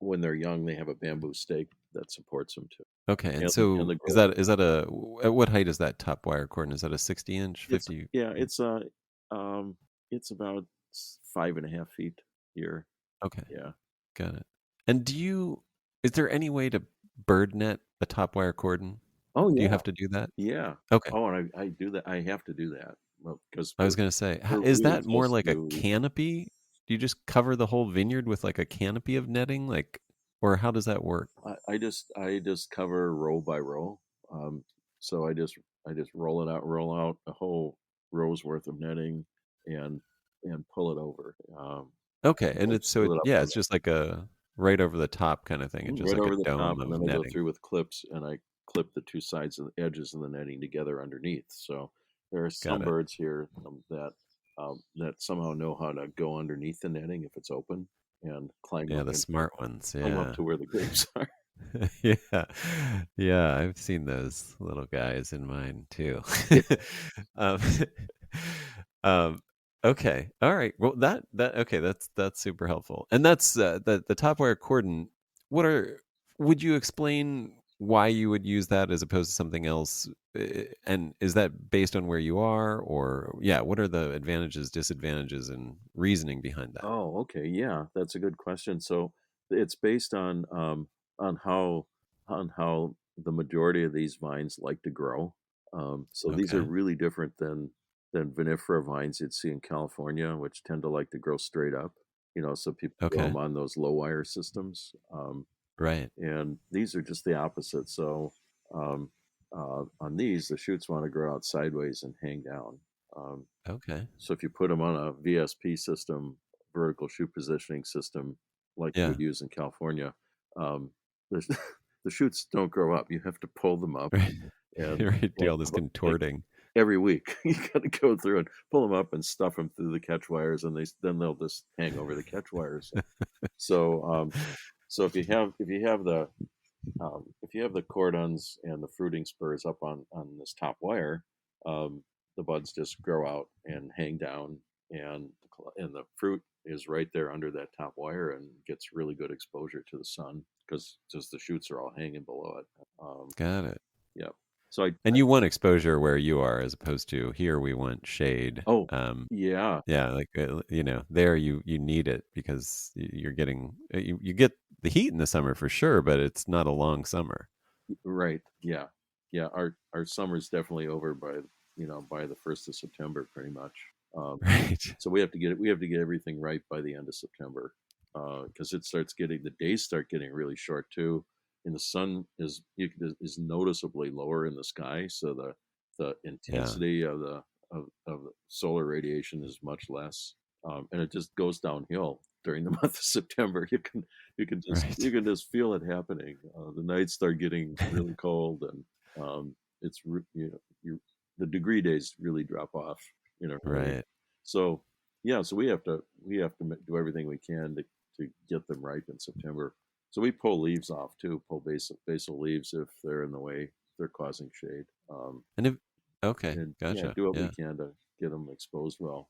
when they're young, they have a bamboo stake that supports them too. okay, and And so the is growth, that at what height is that top wire cord? Is that a 60-inch, it's 50? yeah, um, it's about 5.5 feet here. Okay, Yeah. got it. And is there any way to bird net a top wire cordon? Oh Do you yeah, have to do that? yeah. Okay. Oh, and I do that. I have to do that. Well, because I was gonna say, we're is really that more close like a to. canopy? Do you just cover the whole vineyard with like a canopy of netting, like, or how does that work? I just cover row by row. Um, so I just roll out a whole row's worth of netting, and pull it over. Okay, And and I it's seal it up yeah, on it's just like a right over the top kind of thing. It's just right like a over the top, dome and of then I go netting. through with clips, and I clip the two sides and the edges of the netting together underneath. So there are Got some it. birds here that somehow know how to go underneath the netting if it's open and climb Yeah, up the and smart ones. climb up Yeah. to where the grapes are. Yeah. Yeah, I've seen those little guys in mine too. Yeah. Um, um, okay. All right. Well, okay, that's super helpful. And that's the top wire cordon. What are would you explain why you would use that as opposed to something else? And is that based on where you are, or yeah, what are the advantages, disadvantages, and reasoning behind that? Oh, okay. Yeah, that's a good question. So, it's based on how the majority of these vines like to grow. So these are Okay. really different than vinifera vines you'd see in California, which tend to like to grow straight up. So people grow them Okay. on those low wire systems. Right. And these are just the opposite. So um, on these, the shoots want to grow out sideways and hang down. Um, Okay. so if you put them on a VSP system, vertical shoot positioning system, like you Yeah. would use in California, um, the, the shoots don't grow up. You have to pull them up Right. and Right. Do like, all this contorting. every week you got to go through and pull them up and stuff them through the catch wires, and they'll just hang over the catch wires. So so if you have the cordons and the fruiting spurs up on this top wire, the buds just grow out and hang down, and the fruit is right there under that top wire and gets really good exposure to the sun because just the shoots are all hanging below it. Got it. Yeah. So And you want exposure where you are, as opposed to here we want shade. oh yeah, Yeah, like there you need it because you're getting you get the heat in the summer for sure, but it's not a long summer. right, yeah, yeah. Our summer's definitely over by the 1st of September, pretty much. Um, Right. So we have to get everything right by the end of September, because the days start getting really short too, and the sun is noticeably lower in the sky, so the Yeah. intensity of solar radiation is much less, and it just goes downhill during the month of September. Right. You can just feel it happening. The nights start getting really cold, and it's the degree days really drop off in a hurry. Right. So yeah, so we have to do everything we can to get them ripe in September. So we pull leaves off too, pull basal leaves if they're in the way, they're causing shade. And if okay, And yeah, gotcha. do what we Yeah. can to get them exposed well.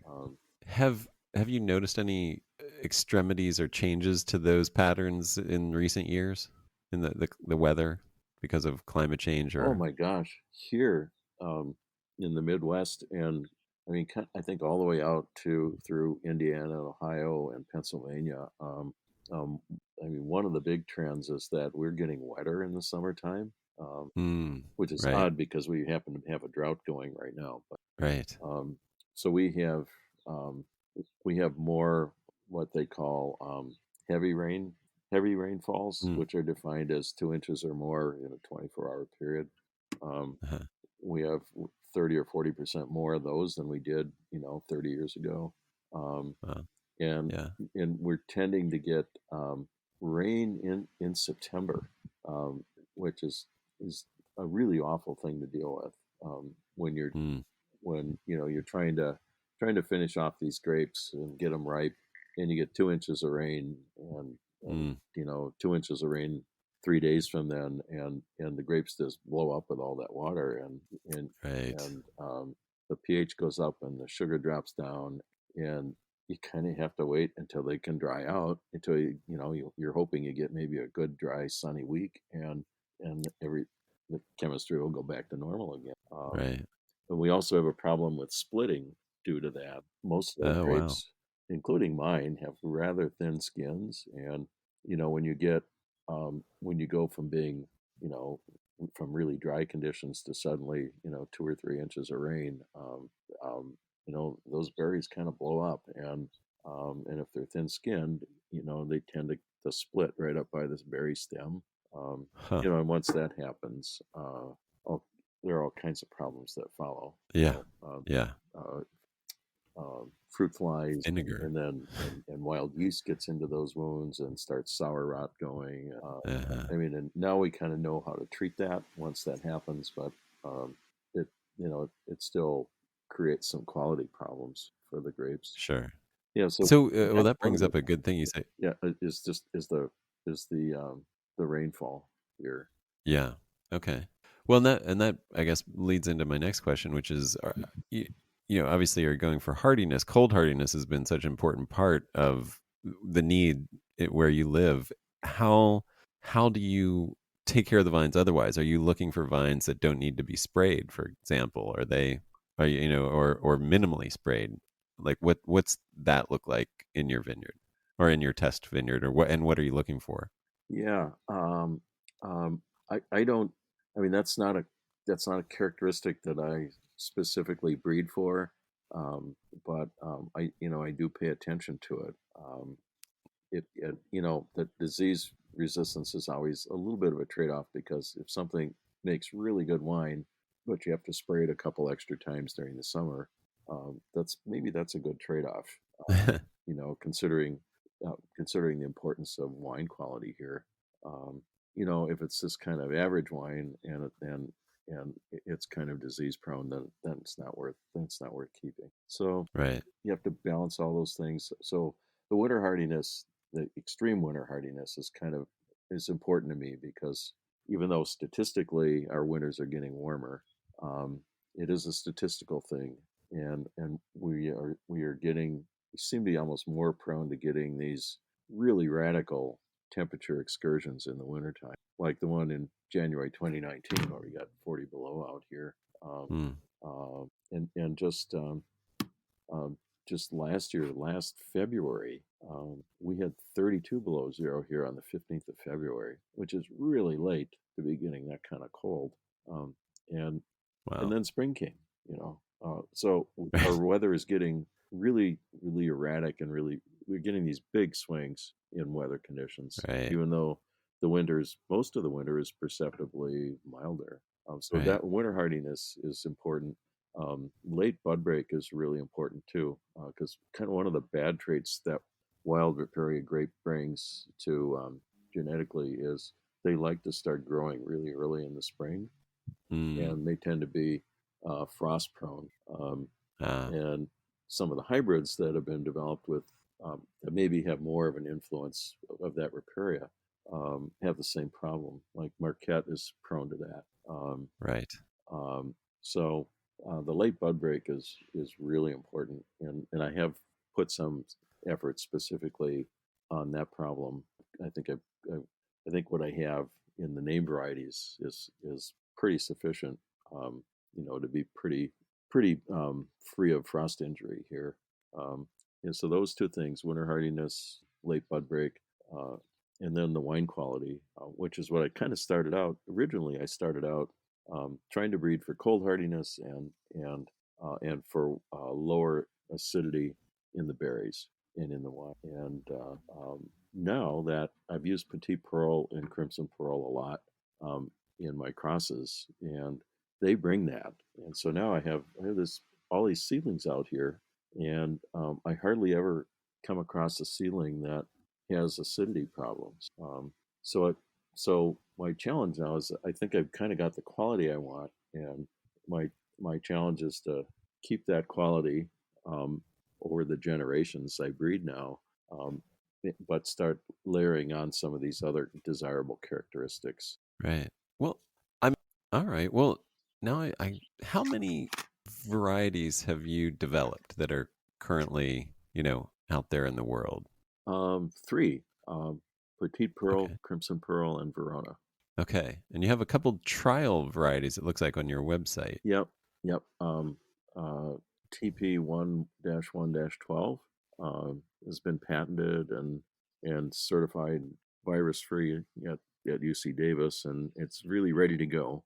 Um, Have have you noticed any extremities or changes to those patterns in recent years in the weather because of climate change oh or my gosh, here um, in the Midwest, and I mean, I think all the way out to through Indiana, Ohio, and Pennsylvania. Um, I mean, one of the big trends is that we're getting wetter in the summertime, which is right, odd because we happen to have a drought going right now. But right. so um, we have more what they call heavy rain, heavy rainfalls, Mm, which are defined as 2 inches or more in a 24-hour period. Um, uh-huh. we have 30 or 40% more of those than we did, 30 years ago. Um, Wow. and Yeah. and we're tending to get rain in September, which is a really awful thing to deal with when Mm, you're trying to finish off these grapes and get them ripe, and you get 2 inches of rain, and mm, 2 inches of rain 3 days from then, and the grapes just blow up with all that water, and right. and the pH goes up and the sugar drops down, and you kind of have to wait until they can dry out, until you're hoping you get maybe a good dry sunny week, and the chemistry will go back to normal again. Right. And we also have a problem with splitting due to that. Most of our Oh, wow. grapes, including mine, have rather thin skins, and when you go from being, you know, from really dry conditions to suddenly, 2 or 3 inches of rain, those berries kind of blow up, and if they're thin skinned, they tend to split right up by this berry stem. Um, Huh. and once that happens, all, there are all kinds of problems that follow. Yeah. Yeah. Uh, Fruit flies, Vinegar. and then wild yeast gets into those wounds and starts sour rot going. Uh-huh. I mean, and now we kind of know how to treat that once that happens, but it it still creates some quality problems for the grapes. Sure. Yeah, so So, in well, that brings California, up a good thing you say. yeah, is the rainfall here. Yeah. Okay. Well, and that I guess leads into my next question, which is, obviously you're going for hardiness. Cold hardiness has been such an important part of the need where you live. How do you take care of the vines otherwise? Are you looking for vines that don't need to be sprayed, for example? Are you, or minimally sprayed? Like what's that look like in your vineyard? or in your test vineyard, or what are you looking for? Yeah. Um, I don't. I mean, that's not a characteristic that I specifically breed for. But I do pay attention to it. The disease resistance is always a little bit of a trade-off because if something makes really good wine, but you have to spray it a couple extra times during the summer, that's a good trade-off. Considering considering the importance of wine quality here. Um, if it's this kind of average wine and it's kind of disease prone, then it's not worth keeping. So Right. you have to balance all those things. So the winter hardiness, the extreme winter hardiness is important to me because even though statistically our winters are getting warmer, um, it is a statistical thing, and we seem to be almost more prone to getting these really radical temperature excursions in the wintertime, like the one in January 2019 where we got 40 below out here. Um, Hmm. and um, just last February, we had 32 below zero here on the 15th of February, which is really late to be getting that kind of cold. Um, and and Wow. then spring came, you know. So our weather is getting really, really erratic, and we're getting these big swings in weather conditions, Right. even though most of the winter is perceptibly milder. So Right. that winter hardiness is important. Late bud break is really important too, because kind of one of the bad traits that wild Riparia grape brings to genetically is they like to start growing really early in the spring, Hmm. and they tend to be frost prone. Ah. And some of the hybrids that have been developed that maybe have more of an influence of that Riparia have the same problem. Like Marquette is prone to that. Right. Um, so the late bud break is really important, and I have put some effort specifically on that problem. I think I, I think what I have in the name varieties is pretty sufficient, to be pretty free of frost injury here. And so those two things: winter hardiness, late bud break, uh, and then the wine quality, which is what I kind of started out. Originally, I started out trying to breed for cold hardiness and for lower acidity in the berries and in the wine. And now that I've used Petite Pearl and Crimson Pearl a lot in my crosses, and they bring that. And so now I have all these seedlings out here, and I hardly ever come across a seedling that has acidity problems. So it so my challenge now is I think I've kind of got the quality I want, and my my challenge is to keep that quality um, over the generations I breed now, um, but start layering on some of these other desirable characteristics. Right. Well, I'm all right. Well, now how many varieties have you developed that are currently, out there in the world? Three: Petite Pearl, Okay. Crimson Pearl, and Verona. Okay. And you have a couple trial varieties, it looks like, on your website. Yep, yep. Uh, TP1-1-12 has been patented and certified virus free at UC Davis, and it's really ready to go.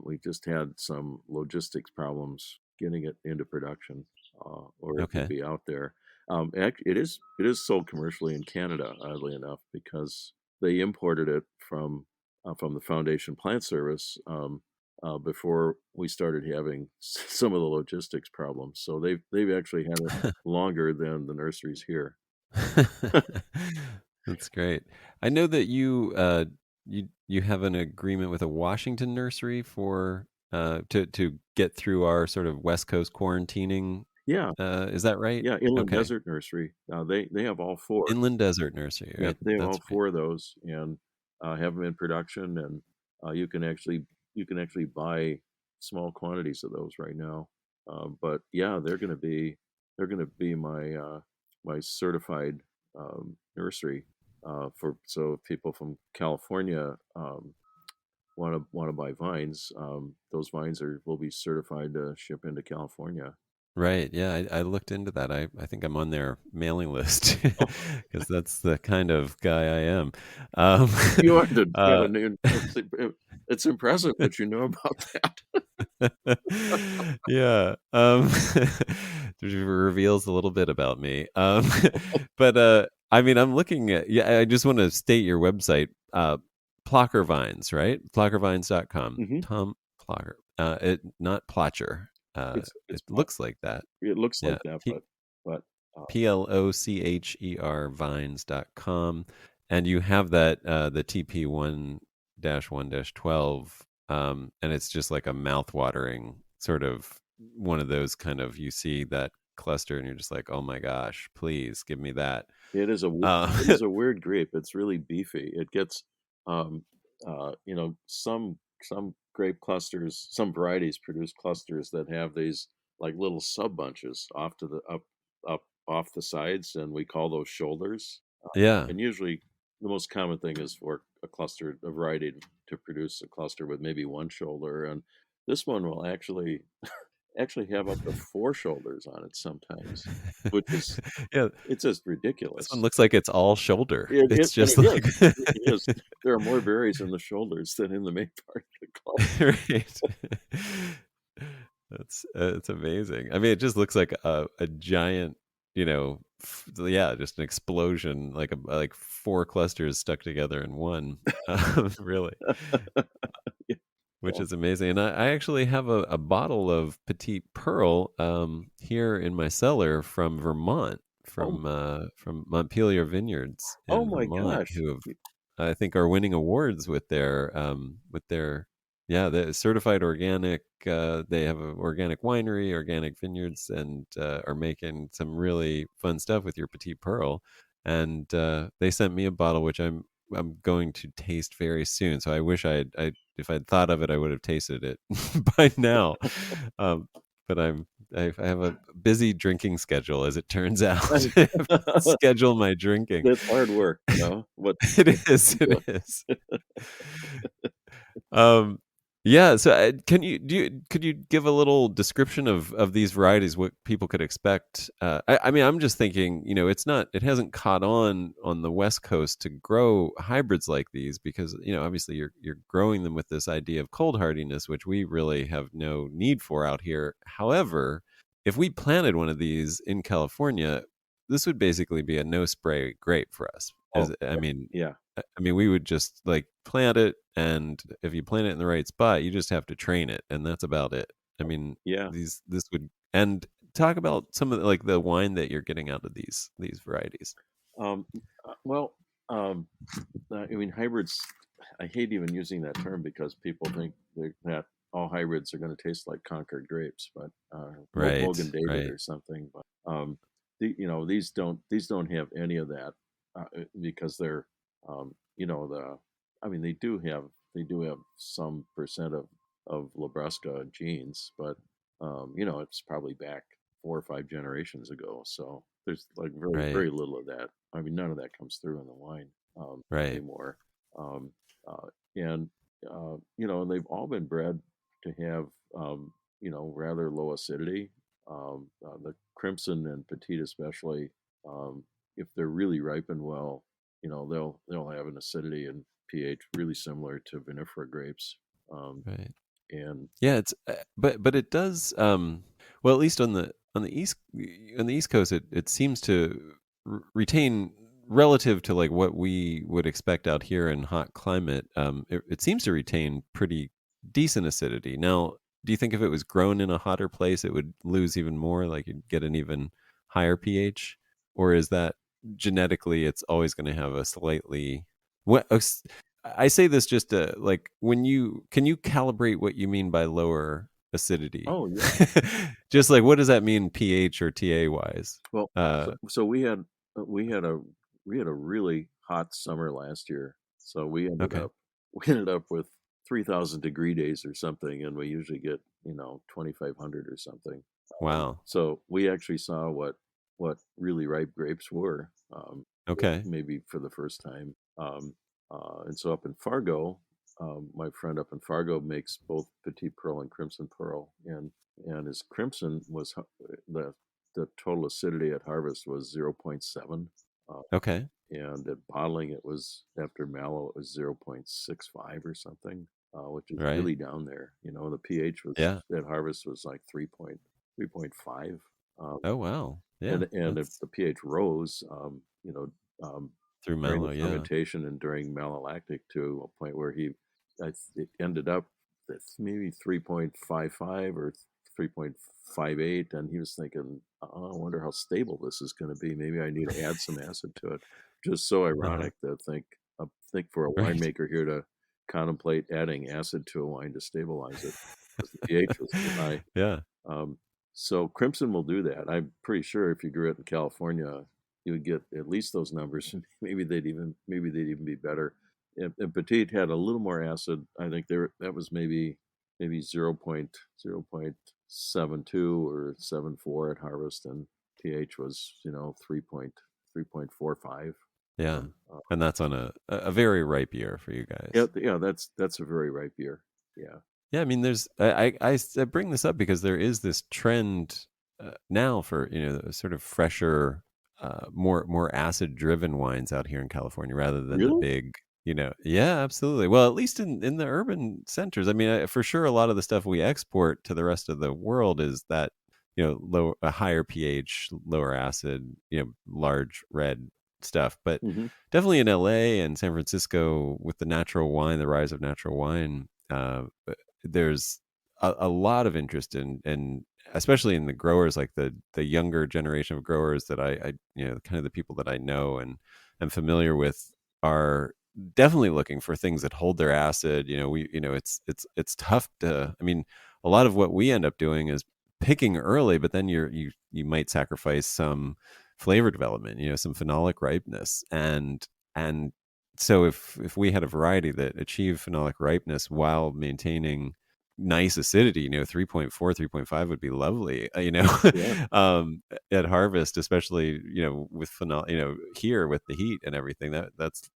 We just had some logistics problems getting it into production, or it would Okay. be out there. It is sold commercially in Canada, oddly enough, because they imported it from the Foundation Plant Service. Before we started having some of the logistics problems. So they've actually had it longer than the nurseries here. That's great. I know that you have an agreement with a Washington nursery for to get through our sort of West Coast quarantining. Yeah, Is that right? yeah. Inland Okay. Desert Nursery. They have all four. Inland Desert Nursery, Yep, right? they have That's all right. four of those, and have them in production, and you can actually buy small quantities of those right now. But yeah, they're going to be my certified nursery for so if people from California want to buy vines. Those vines will be certified to ship into California. Right. Yeah, I looked into that. I think I'm on their mailing list Oh, because that's the kind of guy I am. Um, you are the uh, it's impressive that you know about that. yeah. It reveals a little bit about me. But I mean, I'm looking at, yeah, I just want to state your website, Plocher Vines, right? Plochervines.com. Mhm. Tom Plocher. Not Plocher. It's It pop looks like that. it looks Yeah. like that, but, uh, Plocher.com. And you have that, the TP1-1-12, and it's just like a mouth-watering sort of one of those kind of, you see that cluster and you're just like, oh my gosh, please give me that. it Uh, is a weird grape. It's really beefy. It gets, um, some grape clusters, some varieties produce clusters that have these, like, little sub bunches off to the up off the sides, and we call those shoulders. yeah. And usually, the most common thing is for a variety to produce a cluster with maybe one shoulder, and this one will actually have up to 4 shoulders on it sometimes, which is Yeah, it's just this one ridiculous. looks like it's all shoulder. It's And just it like is. It is. There are more berries in the shoulders than in the main part of the cluster. right. That's it's amazing. I mean, it just looks like a giant, yeah, just an explosion, like four clusters stuck together in one. Really, which Yeah. is amazing. And I actually have a bottle of Petite Pearl here in my cellar from Vermont, Oh, from Montpellier Vineyards oh in my Vermont, gosh. who have, I think, are winning awards with their, yeah, the certified organic. They have an organic winery, organic vineyards, and are making some really fun stuff with your Petite Pearl. And they sent me a bottle which I'm going to taste very soon. So I wish I if I'd thought of it, I would have tasted it by now. Um, but I have a busy drinking schedule, as it turns out. I have to schedule my drinking. That's hard work, what It is. you're It doing. is. Um, yeah. So, could you give a little description of these varieties, what people could expect? I mean, I'm just thinking, it hasn't caught on the West Coast to grow hybrids like these because, obviously you're growing them with this idea of cold hardiness, which we really have no need for out here. However, if we planted one of these in California, this would basically be a no spray grape for us. Oh, I mean, yeah. we would just like plant it, and if you plant it in the right spot, you just have to train it, and that's about it. I mean, Yeah. this would, and talk about some of like the wine that you're getting out of these varieties. Um, well, um, I mean, hybrids, I hate even using that term because people think that all hybrids are going to taste like Concord grapes, but Right, Mogan David right, or something. But these don't have any of that because they're the I mean they do have some percent of Labresca genes, but it's probably back 4 or 5 generations ago. So there's like very right, very little of that. I mean, none of that comes through in the wine right, anymore. Um, and and they've all been bred to have rather low acidity. The crimson and petite especially, if they're really ripened well, they'll have an acidity and pH really similar to vinifera grapes. Um, right. and Yeah, it's but it does, well, at least on the East Coast, it seems to retain, relative to like what we would expect out here in hot climate. It seems to retain pretty decent acidity. Now, do you think if it was grown in a hotter place, it would lose even more, like you'd get an even higher pH, or is that genetically it's always going to have a slightly, what? I say this just to, like, when can you calibrate what you mean by lower acidity? oh yeah, Just like, what does that mean pH or TA wise? well, so we had a we had a really hot summer last year, so Okay. we ended up with 3,000-degree days or something, and we usually get 2,500 or something. Wow. So we actually saw what really ripe grapes were, Okay. maybe for the first time. And so up in Fargo, my friend up in Fargo makes both Petite Pearl and Crimson Pearl, and his Crimson was the the total acidity at harvest was 0.7. Uh, Okay. and at bottling it was after mallow it was 0.65 or something, which is Right. really down there. The pH was Yeah. at harvest was like 3.5. um, Oh, wow. Yeah. and if That's the pH rose, um, through during the mallow. Yeah. fermentation and during malolactic to a point where it ended up at maybe 3.55 or 3.58, and he was thinking, oh, I wonder how stable this is going to be. Maybe I need to add some acid to it. Just so Uh-huh. ironic to think for a Right. winemaker here to contemplate adding acid to a wine to stabilize it because the pH was too high. Yeah. Um, so Crimson will do that. I'm pretty sure if you grew it in California, you would get at least those numbers. Maybe they'd even be better. And Petite had a little more acid. I think that was maybe 0.72 or 0.74 at harvest, and pH was 3.45. Yeah. Um, uh, And that's on a very ripe year for you guys. yeah, that's a very ripe year. Yeah, Yeah, I mean, there's I bring this up because there is this trend now for sort of fresher, more acid driven wines out here in California rather than the really? big. Yeah, absolutely. Well, at least in the urban centers. I mean, for sure, a lot of the stuff we export to the rest of the world is that a higher pH, lower acid, large red stuff. But Hmm. definitely in LA and San Francisco with the natural wine, the rise of natural wine. There's a lot of interest in especially in the growers, like the younger generation of growers that I kind of the people that I know and am familiar with are definitely looking for things that hold their acid. It's tough to, I mean, a lot of what we end up doing is picking early, but then you might sacrifice some flavor development, some phenolic ripeness, and so if we had a variety that achieved phenolic ripeness while maintaining nice acidity, 3.4, 3.5 would be lovely, Yeah, at harvest, especially, with here with the heat and everything. That's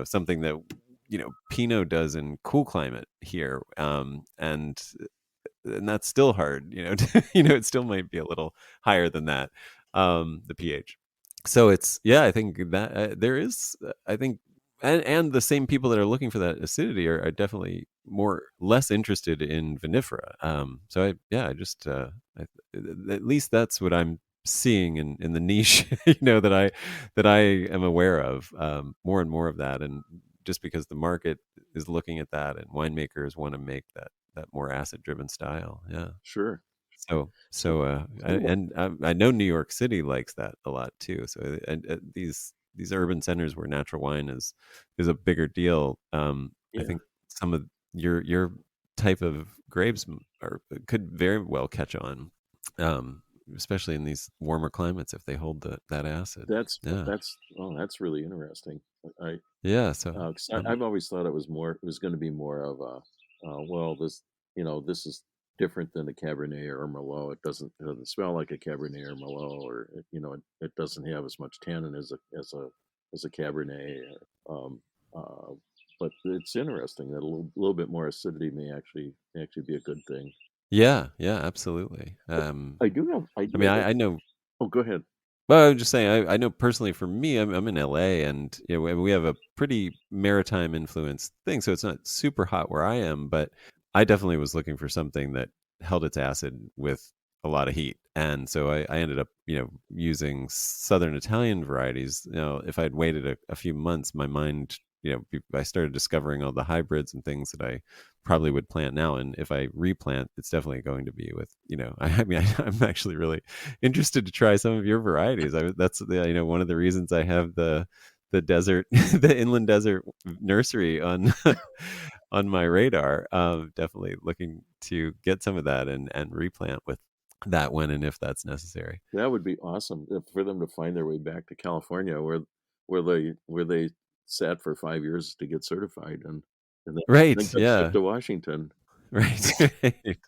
something that, Pinot does in cool climate here. And that's still hard, it still might be a little higher than that, the pH. So it's, yeah, I think that there is, I think, and the same people that are looking for that acidity are definitely less interested in vinifera. So I just at least that's what I'm seeing in the niche, that I am aware of, more and more of that, and just because the market is looking at that and winemakers want to make that more acid driven style. Yeah. sure. So, so I know New York City likes that a lot too. So, and these urban centers where natural wine is a bigger deal. I yeah, think some of your type of grapes could very well catch on, um, especially in these warmer climates if they hold that acid. that's Yeah, that's really interesting. I yeah. So, 'Cause I've always thought it was going to be more of a, well, this is different than a Cabernet or a Merlot. It doesn't smell like a Cabernet or Merlot, or it doesn't have as much tannin as a Cabernet. Um, uh, but it's interesting that a little bit more acidity may actually be a good thing. yeah, yeah, absolutely. I I do mean, have I know. oh, go ahead. Well, I was just saying, I know personally for me, I'm in LA, and we have a pretty maritime influence thing, so it's not super hot where I am, but I definitely was looking for something that held its acid with a lot of heat. And so I ended up, using Southern Italian varieties. If I'd waited a few months, my mind, I started discovering all the hybrids and things that I probably would plant now. And if I replant, it's definitely going to be with, I mean, I'm actually really interested to try some of your varieties. That's one of the reasons I have the desert, the inland desert nursery on on my radar. Definitely looking to get some of that and replant with that when and if that's necessary. That would be awesome for them to find their way back to California, where they sat for 5 years to get certified, and then Right. got shipped Yeah. to Washington. Right. Right.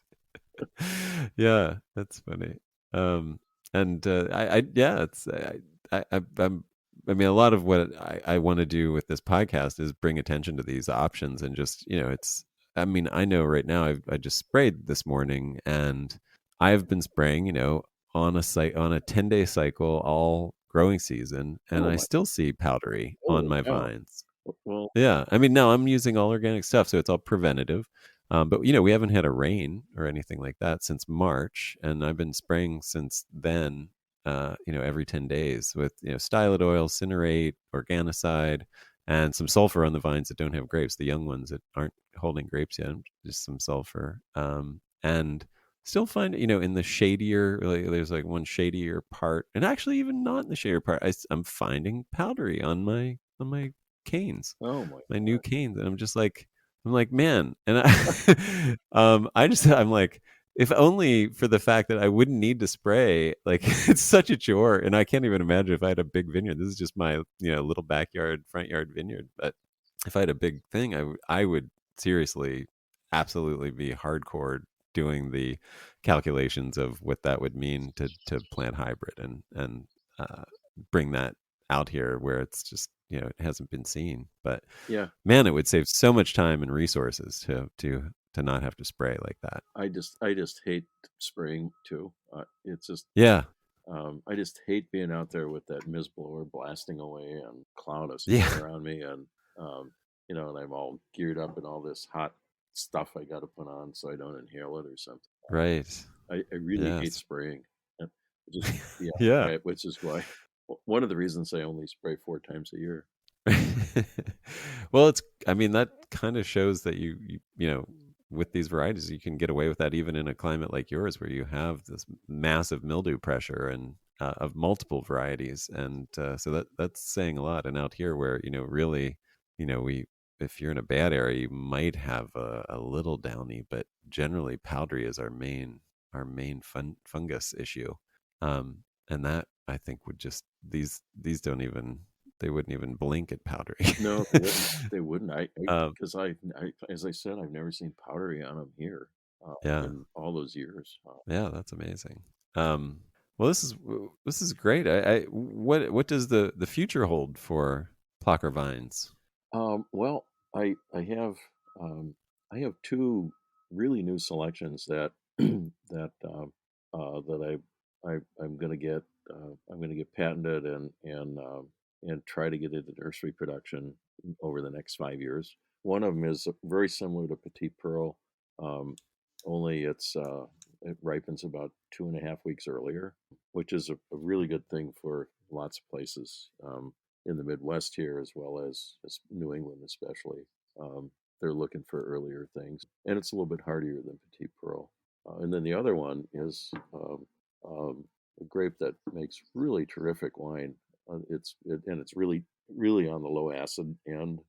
Yeah, that's funny. Um, and yeah, it's I'm I mean, a lot of what I want to do with this podcast is bring attention to these options and just, it's, I mean, I know right now I just sprayed this morning and I've been spraying, on a 10-day cycle all growing season, and Oh I my, still see powdery on holy my cow! vines. Well, Yeah. I mean, now I'm using all organic stuff, so it's all preventative. But we haven't had a rain or anything like that since March, and I've been spraying since then. Every 10 days with stylet oil, cinerate, organicide, and some sulfur on the vines that don't have grapes, the young ones that aren't holding grapes yet, just some sulfur. And still find in the shadier, like, there's like one shadier part, and actually even not in the shadier part, I'm finding powdery on my canes, oh my my new God. canes, and I'm like, man, and I'm like, if only for the fact that I wouldn't need to spray. Like, it's such a chore, and I can't even imagine if I had a big vineyard. This is just my little backyard, front yard vineyard. But if I had a big thing, I would seriously, absolutely be hardcore doing the calculations of what that would mean to plant hybrid and uh, bring that out here where it's just it hasn't been seen. But Yeah, man, it would save so much time and resources to not have to spray like that. I just hate spraying too. It's just Yeah. I just hate being out there with that mist blower blasting away and cloud of smoke Yeah. around me, and um, and I'm all geared up in all this hot stuff I got to put on so I don't inhale it or something. Right. I really hate Yes. spraying. And just yeah, Yeah. right. Which is why one of the reasons I only spray 4 times a year. Well, I mean, that kind of shows that with these varieties, you can get away with that even in a climate like yours, where you have this massive mildew pressure and of multiple varieties. And so that's saying a lot. And out here where, really, we, if you're in a bad area, you might have a little downy, but generally powdery is our main fungus issue. And that, I think, would just, these don't even, they wouldn't even blink at powdery. No, they wouldn't. They wouldn't. um, Because as I said, I've never seen powdery on them here yeah, in all those years. yeah, that's amazing. Um, well, this is great. What does the future hold for Plocher vines? Well, I have um, I have two really new selections that that I'm gonna get patented and try to get into nursery production over the next 5 years. One of them is very similar to Petite Pearl, only it ripens about 2.5 weeks earlier, which is a really good thing for lots of places. In the Midwest here, as well as New England, especially. They're looking for earlier things, and it's a little bit hardier than Petite Pearl. And then the other one is a grape that makes really terrific wine. And it's really on the low acid end,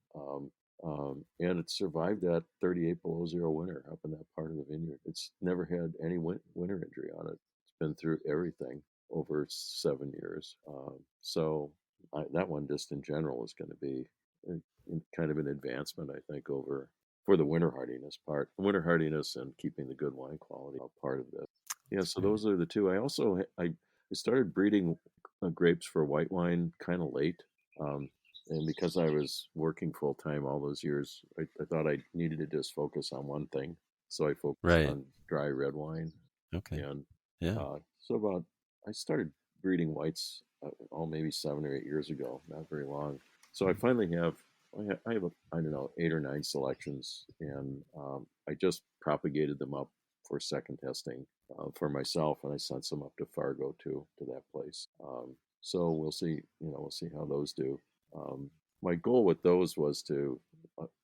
and it survived that 38 below zero winter up in that part of the vineyard. It's never had any winter injury on it. It's been through everything over 7 years. So that one just in general is going to be kind of an advancement, I think, over for the winter hardiness part, winter hardiness, and keeping the good wine quality part of this. Yeah, so Right. those are the two. I also I started breeding grapes for white wine kind of late, um, and because I was working full time all those years, I thought I needed to just focus on one thing, so I focused Right. on dry red wine, Okay. and Yeah. so about I started breeding whites maybe 7 or 8 years ago, not very long. So I finally have I don't know 8 or 9 selections, and I just propagated them up for second testing for myself, and I sent some up to Fargo to that place. So we'll see, we'll see how those do. Um, my goal with those was to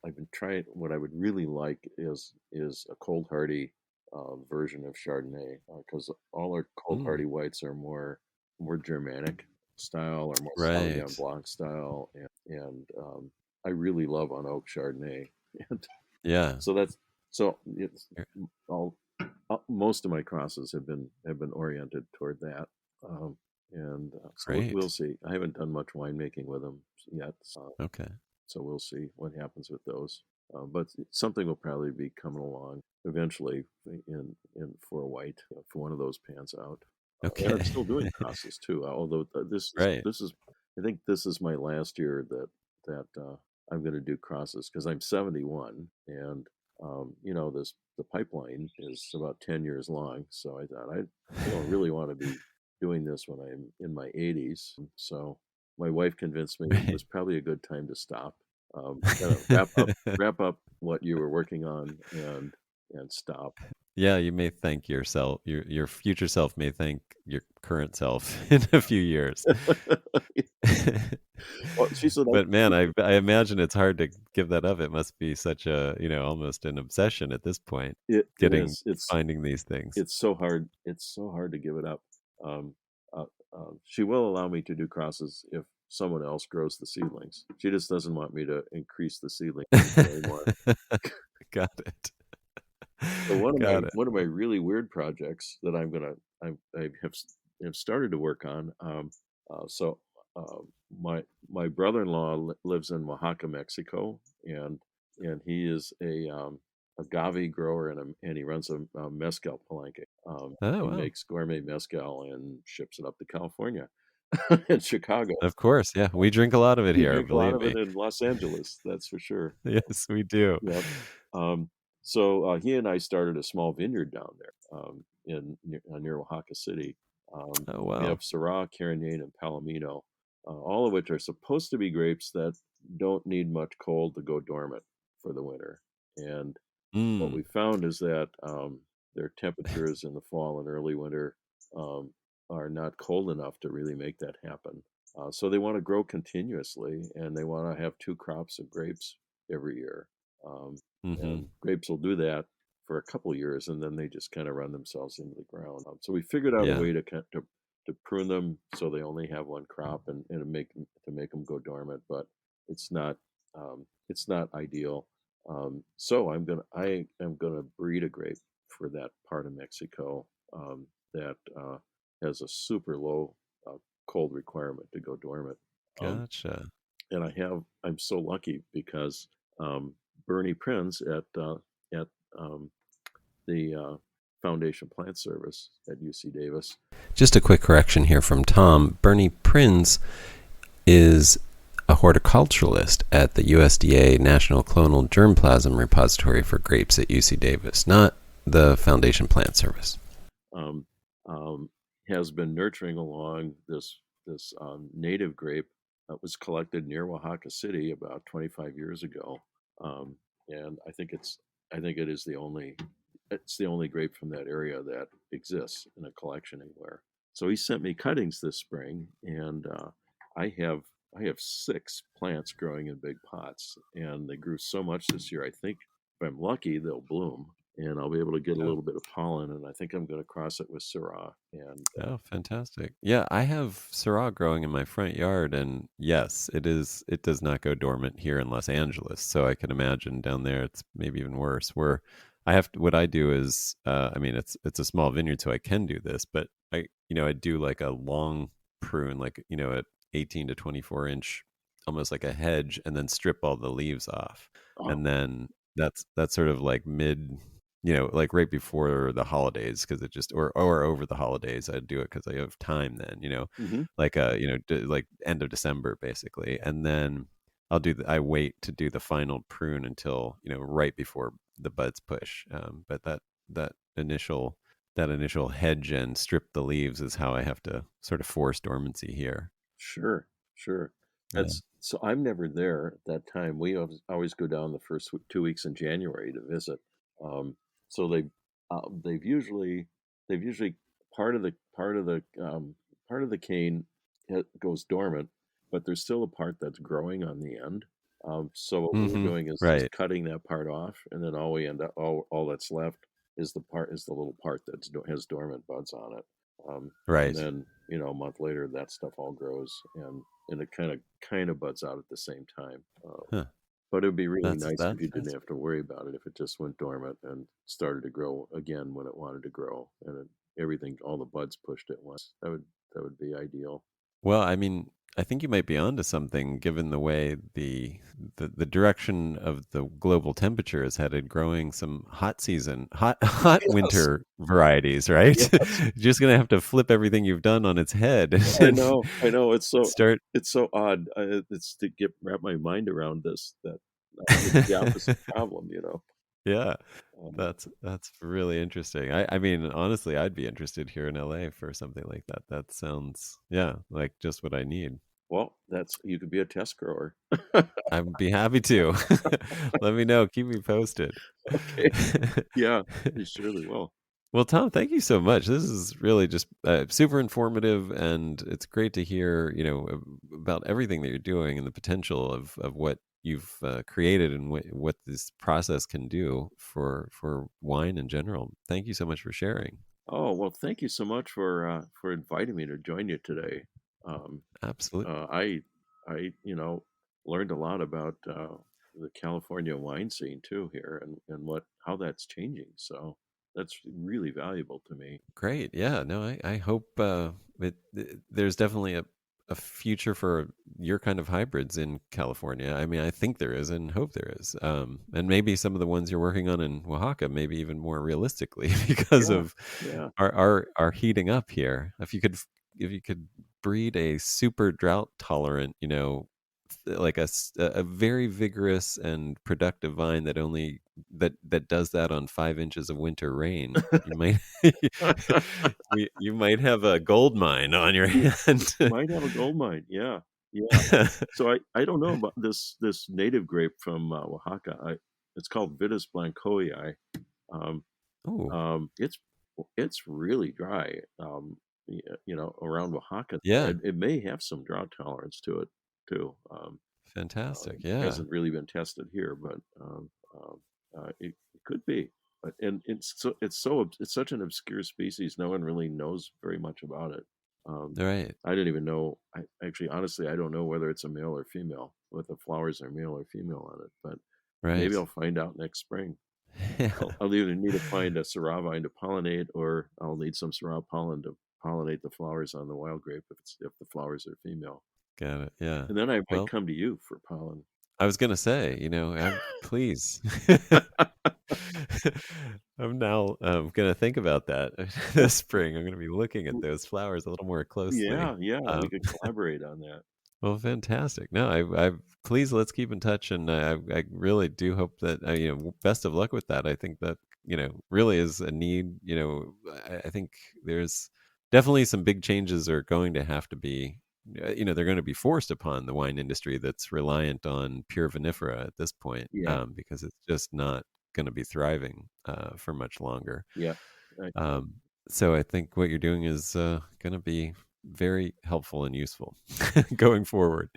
I've been trying. What I would really like is a cold hardy version of Chardonnay, because all our cold Mm, hardy whites are more Germanic style or more Sauvignon right. Blanc style, and I really love on oak Chardonnay, and Yeah. so that's so it's all most of my crosses have been oriented toward that, um, and so we'll Great. see. I haven't done much winemaking with them yet, Okay. so we'll see what happens with those. But something will probably be coming along eventually in for a white if one of those pans out. And I'm Okay. still doing crosses too. Although this is Right. this is I think this is my last year that I'm going to do crosses because I'm 71, and the pipeline is about 10 years long. So I thought I don't really want to be doing this when I'm in my 80s. So my wife convinced me it Right. was probably a good time to stop, kind of wrap up what you were working on, and stop. Yeah, you may thank yourself. Your future self may thank your current self in a few years. Well, she said But man, I imagine it's hard to give that up. It must be such a, almost an obsession at this point, it getting is. It's finding these things. it's so hard. It's so hard to give it up. Um, she will allow me to do crosses if someone else grows the seedlings. She just doesn't want me to increase the seedling anymore. Got it. So one of my Got it. one of my really weird projects that I have started to work on. So uh, my brother-in-law lives in Oaxaca, Mexico, and he is a agave grower, and he runs a mezcal palenque. Oh, He wow. makes gourmet mezcal and ships it up to California and Chicago. Of course, yeah. We drink a lot of it We here, drink a lot believe of it me. in Los Angeles, that's for sure. Yes, we do. Yep. So he and I started a small vineyard down there near Oaxaca City. Oh, We wow. have Syrah, Carignan, and Palomino, all of which are supposed to be grapes that don't need much cold to go dormant for the winter. And what Mm. we found is that their temperatures in the fall and early winter um, are not cold enough to really make that happen. So they want to grow continuously, and they want to have two crops of grapes every year. Um, Mhm. and grapes will do that for a couple years, and then they just kind of run themselves into the ground. So we figured out a Yeah. way to prune them so they only have one crop, and to make them go dormant, but it's not it's not ideal. So I am gonna breed a grape for that part of Mexico that has a super low cold requirement to go dormant. Um, Gotcha. and I'm so lucky because um, Bernie Prinz at the Foundation Plant Service at UC Davis. Just a quick correction here from Tom. Bernie Prinz is a horticulturalist at the USDA National Clonal Germplasm Repository for Grapes at UC Davis, not the Foundation Plant Service. Um, has been nurturing along this native grape that was collected near Oaxaca City about 25 years ago, um, and I think it's the only grape from that area that exists in a collection anywhere. So he sent me cuttings this spring, and I have I have 6 plants growing in big pots, and they grew so much this year. I think if I'm lucky, they'll bloom, and I'll be able to get a Oh. little bit of pollen. And I think I'm going to cross it with Syrah. And Oh, fantastic. Yeah, I have Syrah growing in my front yard, and yes, it does not go dormant here in Los Angeles. So I can imagine down there it's maybe even worse. Where what I do is I mean it's a small vineyard, so I can do this, but I do like a long prune, like, at 18 to 24 inch, almost like a hedge, and then strip all the leaves off. oh, And then that's sort of like mid, like right before the holidays, because it just, or over the holidays, I do it because I have time then, hmm like like end of December basically, and then I wait to do the final prune until, right before the buds push. But that initial that initial hedge and strip the leaves is how I have to sort of force dormancy here. sure, sure. Yeah. That's so I'm never there at that time. We always go down the first 2 weeks in January to visit. Um, so they've usually they've usually part of the cane goes dormant, but there's still a part that's growing on the end. So what we're Hmm. doing is just Right. cutting that part off, and then all that's left is the little part has dormant buds on it. And Right. then a month later, that stuff all grows, and it kind of buds out at the same time. Huh. But it would be really nice if That's you didn't have fascinating. to worry about it, if it just went dormant and started to grow again when it wanted to grow, and everything, all the buds pushed at once. That would be ideal. Well, I mean, I think you might be onto something, given the way the direction of the global temperature is headed, growing some hot Yes, winter varieties, right? yes. You're just gonna have to flip everything you've done on its head and I know. start. It's so odd. It's to get wrap my mind around this that it's the opposite problem. You know. Yeah, Um, that's really interesting. I mean, honestly, I'd be interested here in LA for something like that. That sounds, yeah, like just what I need. well, that's you could be a test grower. I'd be happy to. Let me know. Keep me posted. Okay. Yeah, you surely will. Well, Tom, thank you so much. This is really just super informative, and it's great to hear, about everything that you're doing and the potential of what you've created and what this process can do for wine in general. Thank you so much for sharing. Oh, well, thank you so much for inviting me to join you today. Um, Absolutely. I learned a lot about the California wine scene too here and what how that's changing. So that's really valuable to me. Great. Yeah. No, I hope there's definitely a future for your kind of hybrids in California. I mean, I think there is and hope there is. And maybe some of the ones you're working on in Oaxaca, maybe even more realistically because Yeah, of yeah. our heating up here. If you could breed a super drought tolerant, like a very vigorous and productive vine that only that does that on 5 inches of winter rain, you might you might have a gold mine on your You hand. might have a gold mine. Yeah, yeah. So I don't know about this native grape from Oaxaca. It's called Vitis blancoi. Um, Oh, it's really dry. Around Oaxaca, yeah, it may have some drought tolerance to it too. fantastic. Yeah, Hasn't really been tested here, but it could be. But and it's such an obscure species. No one really knows very much about it. Um, right, I didn't even know. I actually, honestly, I don't know whether it's a male or female. Whether the flowers are male or female on it, but maybe right. I'll find out next spring. Yeah, I'll either need to find a Syrah vine to pollinate, or I'll need some Syrah pollen to pollinate the flowers on the wild grape if the flowers are female. got it. Yeah. And then I might Well, come to you for pollen. I was gonna say, please. I'm now gonna think about that this spring. I'm gonna be looking at those flowers a little more closely. Yeah, yeah, we Um, could collaborate on that. well, fantastic. No, I please let's keep in touch, and I really do hope that best of luck with that. I think that really is a need. I think there's definitely some big changes are going to have to be. They're going to be forced upon the wine industry that's reliant on pure vinifera at this point, Yeah, because it's just not going to be thriving for much longer. yeah. I, Um, so I think what you're doing is going to be very helpful and useful going forward.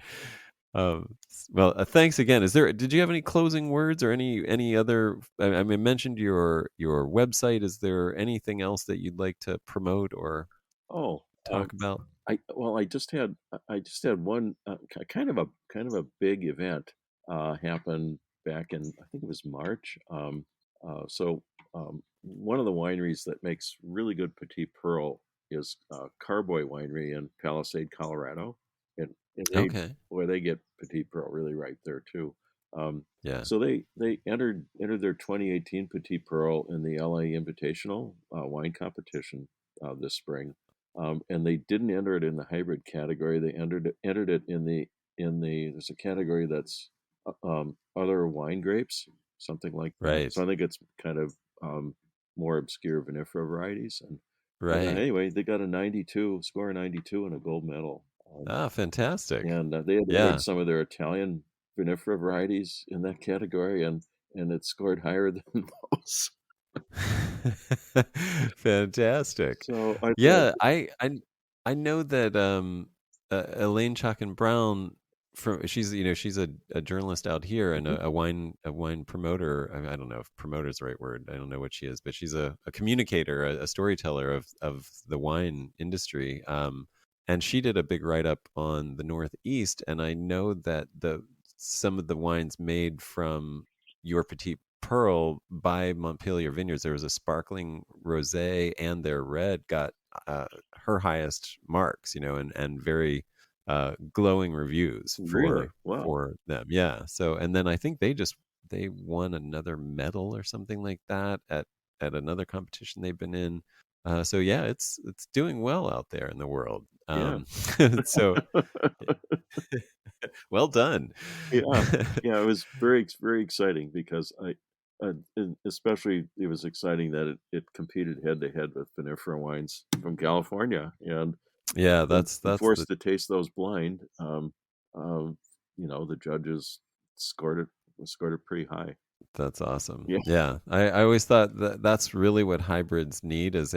Well, thanks again. Did you have any closing words or any other? I mean, mentioned your website. Is there anything else that you'd like to promote or oh, talk about? I just had one kind of a big event happen back in I think it was March. One of the wineries that makes really good Petite Pearl is Carboy Winery in Palisade, Colorado, and Okay. they get Petite Pearl really right there too. Um, Yeah. so they entered their 2018 Petite Pearl in the LA Invitational wine competition this spring, and they didn't enter it in the hybrid category. They entered it in the there's a category that's other wine grapes, something like that. Right. So I think it's kind of more obscure vinifera varieties. And Right. anyway, they got a 92 score, 92, and a gold medal. Ah, fantastic. And they had entered Yeah. some of their Italian vinifera varieties in that category, and it scored higher than those. Fantastic. So I thought, Yeah, I know that Elaine Chalkin Brown from she's a journalist out here and mhm, a wine promoter. I don't know if promoter is the right word. I don't know what she is, but she's a communicator, a storyteller of the wine industry. And she did a big write up on the Northeast, and I know that the some of the wines made from your Petite Pearl by Montpellier Vineyards, there was a sparkling rosé and their red got her highest marks, and very glowing reviews Really? Wow. for them. Yeah. So, and then I think they won another medal or something like that at another competition they've been in. So yeah, it's doing well out there in the world. Yeah. So well done. Yeah. Yeah. It was very, very exciting because and especially it was exciting that it competed head to head with vinifera wines from California, and Yeah, when that's the forced to taste those blind, the judges scored it pretty high. That's awesome. Yeah. Yeah. I always thought that that's really what hybrids need, is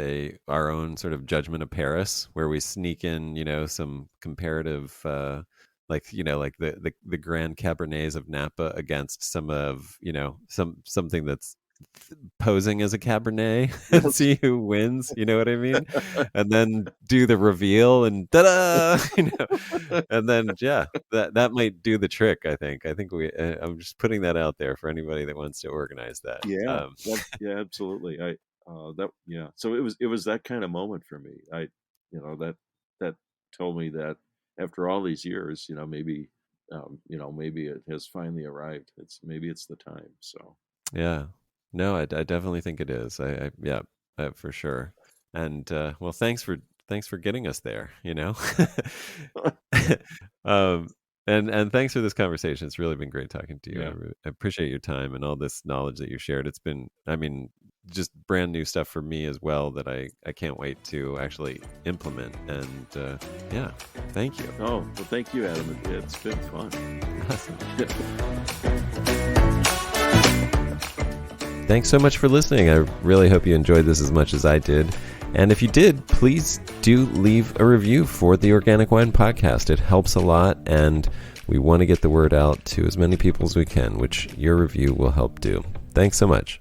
our own sort of judgment of Paris, where we sneak in, some comparative like the Grand Cabernets of Napa against something that's posing as a Cabernet and Yes. see who wins, you know what I mean? And then do the reveal and ta-da, and then yeah, that might do the trick. I think I'm just putting that out there for anybody that wants to organize that. Yeah. Yeah, absolutely. So it was that kind of moment for me. That told me that after all these years, maybe it has finally arrived. Maybe it's the time. So Yeah. No, I definitely think it is. Yeah, for sure. And well, thanks for getting us there. um, and thanks for this conversation. It's really been great talking to you. yeah. I appreciate your time and all this knowledge that you shared. It's been, I mean, just brand new stuff for me as well that I can't wait to actually implement. And yeah, thank you. Oh, well, thank you, Adam. It's been fun. Awesome. Thanks so much for listening. I really hope you enjoyed this as much as I did. And if you did, please do leave a review for the Organic Wine Podcast. It helps a lot, and we want to get the word out to as many people as we can, which your review will help do. Thanks so much.